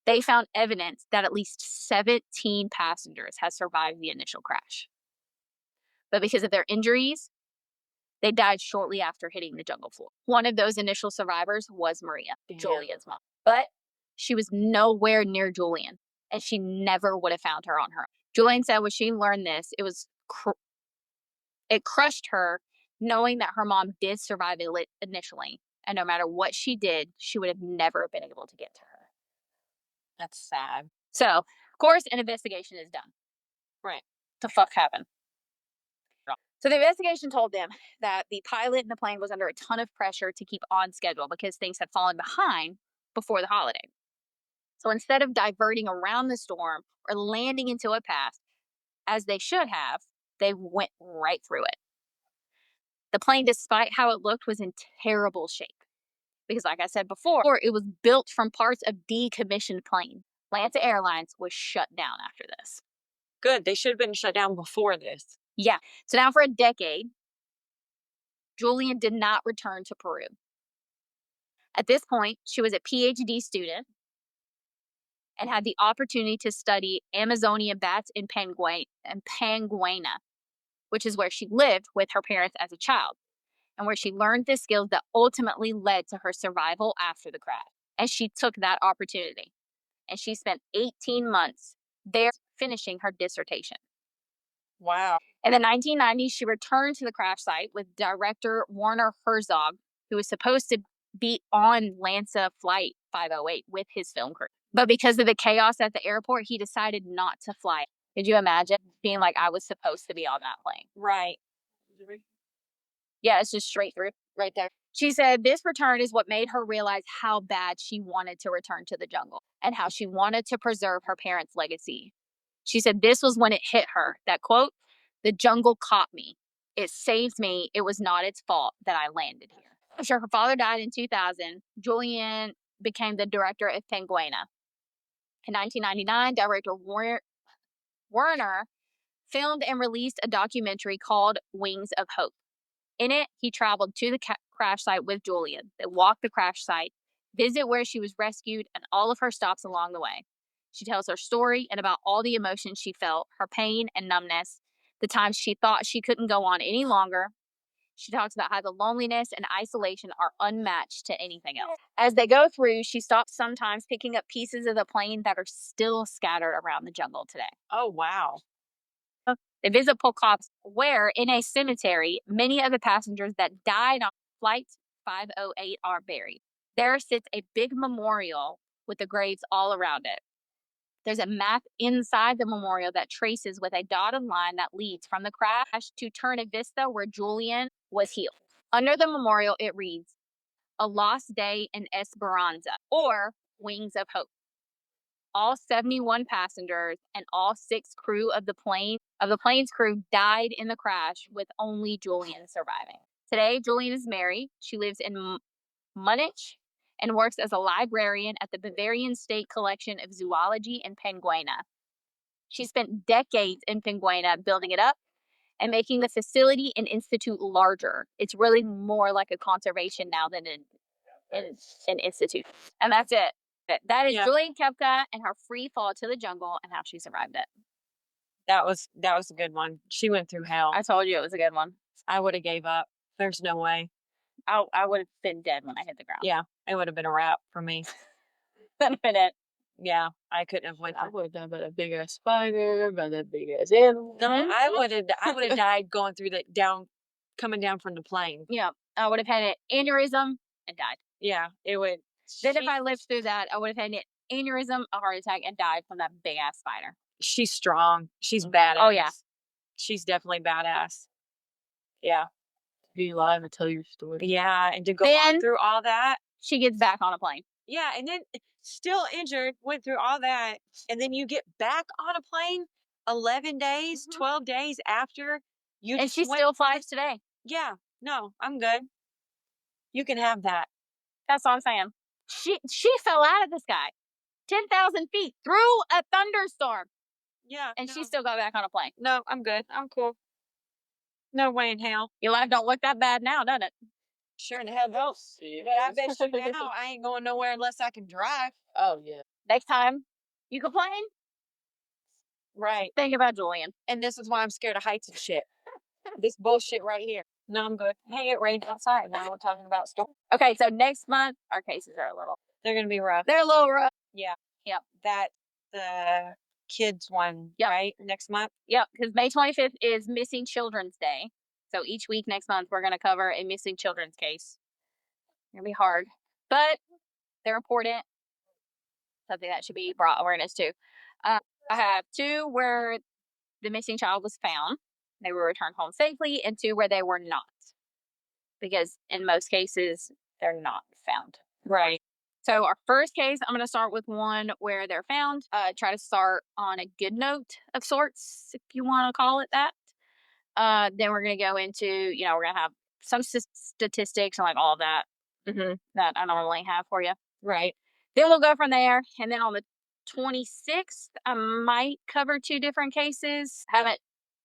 They found evidence that at least 17 passengers had survived the initial crash. But because of their injuries, they died shortly after hitting the jungle floor. One of those initial survivors was Maria, Juliane's mom. But she was nowhere near Juliane, and she never would have found her on her own. Juliane said when she learned this, it crushed her knowing that her mom did survive it initially. And no matter what she did, she would have never been able to get to her. That's sad. So, of course, an investigation is done. Right. What the fuck happened? So the investigation told them that the pilot in the plane was under a ton of pressure to keep on schedule because things had fallen behind before the holiday. So instead of diverting around the storm or landing into a path, as they should have, they went right through it. The plane, despite how it looked, was in terrible shape. Because like I said before, it was built from parts of decommissioned planes. Atlanta Airlines was shut down after this. Good. They should have been shut down before this. Yeah. So now for a decade, Juliane did not return to Peru. At this point, she was a PhD student and had the opportunity to study Amazonian bats in Panguena, which is where she lived with her parents as a child, and where she learned the skills that ultimately led to her survival after the crash. And she took that opportunity, and she spent 18 months there finishing her dissertation. Wow. In the 1990s, she returned to the crash site with director Werner Herzog, who was supposed to be on LANSA Flight 508 with his film crew. But because of the chaos at the airport, he decided not to fly. Could you imagine being like, I was supposed to be on that plane? Right. Yeah, it's just straight through right there. She said this return is what made her realize how bad she wanted to return to the jungle and how she wanted to preserve her parents' legacy. She said this was when it hit her that, quote, the jungle caught me. It saved me. It was not its fault that I landed here. After her father died in 2000, Juliane became the director of Penguena. In 1999, director Werner filmed and released a documentary called Wings of Hope. In it, he traveled to the crash site with Juliane. They walked the crash site, visit where she was rescued, and all of her stops along the way. She tells her story and about all the emotions she felt, her pain and numbness, the times she thought she couldn't go on any longer. She talks about how the loneliness and isolation are unmatched to anything else. As they go through, she stops sometimes picking up pieces of the plane that are still scattered around the jungle today. Oh, wow. They visit Koepcke, where in a cemetery, many of the passengers that died on Flight 508 are buried. There sits a big memorial with the graves all around it. There's a map inside the memorial that traces with a dotted line that leads from the crash to Terna Vista, where Juliane was healed. Under the memorial, it reads, A Lost Day in Esperanza, or Wings of Hope. All 71 passengers and all 6 crew of the plane's crew died in the crash, with only Juliane surviving. Today, Juliane is married. She lives in Munich and works as a librarian at the Bavarian State Collection of Zoology in Penguena. She spent decades in Penguina building it up and making the facility and institute larger. It's really more like a conservation now than an institute. And that's it. That is Juliane Koepcke and her free fall to the jungle and how she survived it. That was a good one. She went through hell. I told you it was a good one. I would have gave up. There's no way. I would have been dead when I hit the ground. Yeah, it would have been a wrap for me. That'd have been it. Yeah, I couldn't have went. I would have done about a big ass spider, about a big ass animal. No, I would have died going through coming down from the plane. Yeah, I would have had an aneurysm and died. Yeah, it would. Then if I lived through that, I would have had an aneurysm, a heart attack, and died from that big ass spider. She's strong. She's badass. Oh yeah, she's definitely badass. Yeah. Be alive and tell your story. Yeah, and to go on through all that, she gets back on a plane. Yeah, and then still injured, went through all that, and then you get back on a plane 11 days, 12 days after you. And she still flies today. Yeah, no, I'm good. You can have that. That's all I'm saying. She fell out of the sky, 10,000 feet through a thunderstorm. Yeah, and she still got back on a plane. No, I'm good. I'm cool. No way in hell. Your life don't look that bad now, does it? Sure in the hell don't. But I bet you now I ain't going nowhere unless I can drive. Oh yeah. Next time you complain, right? Think about Juliane. And this is why I'm scared of heights and shit. This bullshit right here. No, I'm good. Hey, it rained outside. Now we're talking about storm. Okay, so next month our cases are they're gonna be rough. They're a little rough. Yeah. Yep. That the kids one, right? Next month? Yep, because May 25th is Missing Children's Day. So each week next month, we're going to cover a missing children's case. It's going to be hard, but they're important. Something that should be brought awareness to. I have 2 where the missing child was found. They were returned home safely, and 2 where they were not. Because in most cases, they're not found. Right. So our first case, I'm going to start with one where they're found. Try to start on a good note of sorts, if you want to call it that. Then we're going to go into, we're going to have some statistics and like all of that that I normally have for you. Right. Then we'll go from there. And then on the 26th, I might cover 2 different cases. Haven't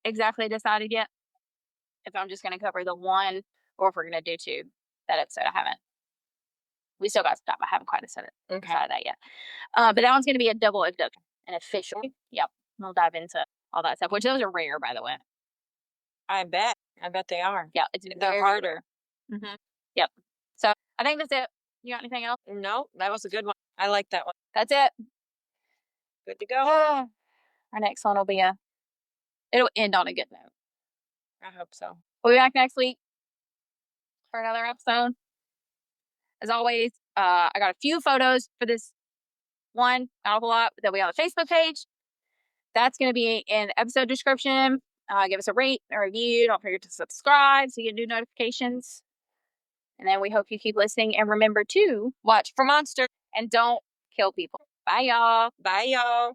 exactly decided yet if I'm just going to cover the one or if we're going to do 2 that episode. I haven't. We still got stuff. I haven't quite decided that yet. But that one's going to be a double abduction, an official. Yep. We'll dive into all that stuff, which those are rare, by the way. I bet they are. Yeah. They're harder. Mm-hmm. Yep. So I think that's it. You got anything else? No, that was a good one. I like that one. That's it. Good to go. Our next one will be it'll end on a good note. I hope so. We'll be back next week for another episode. As always, I got a few photos for this one, not a whole lot, that we on the Facebook page. That's going to be in the episode description. Give us a rate, a review. Don't forget to subscribe so you get new notifications. And then we hope you keep listening. And remember to watch for monsters and don't kill people. Bye, y'all. Bye, y'all.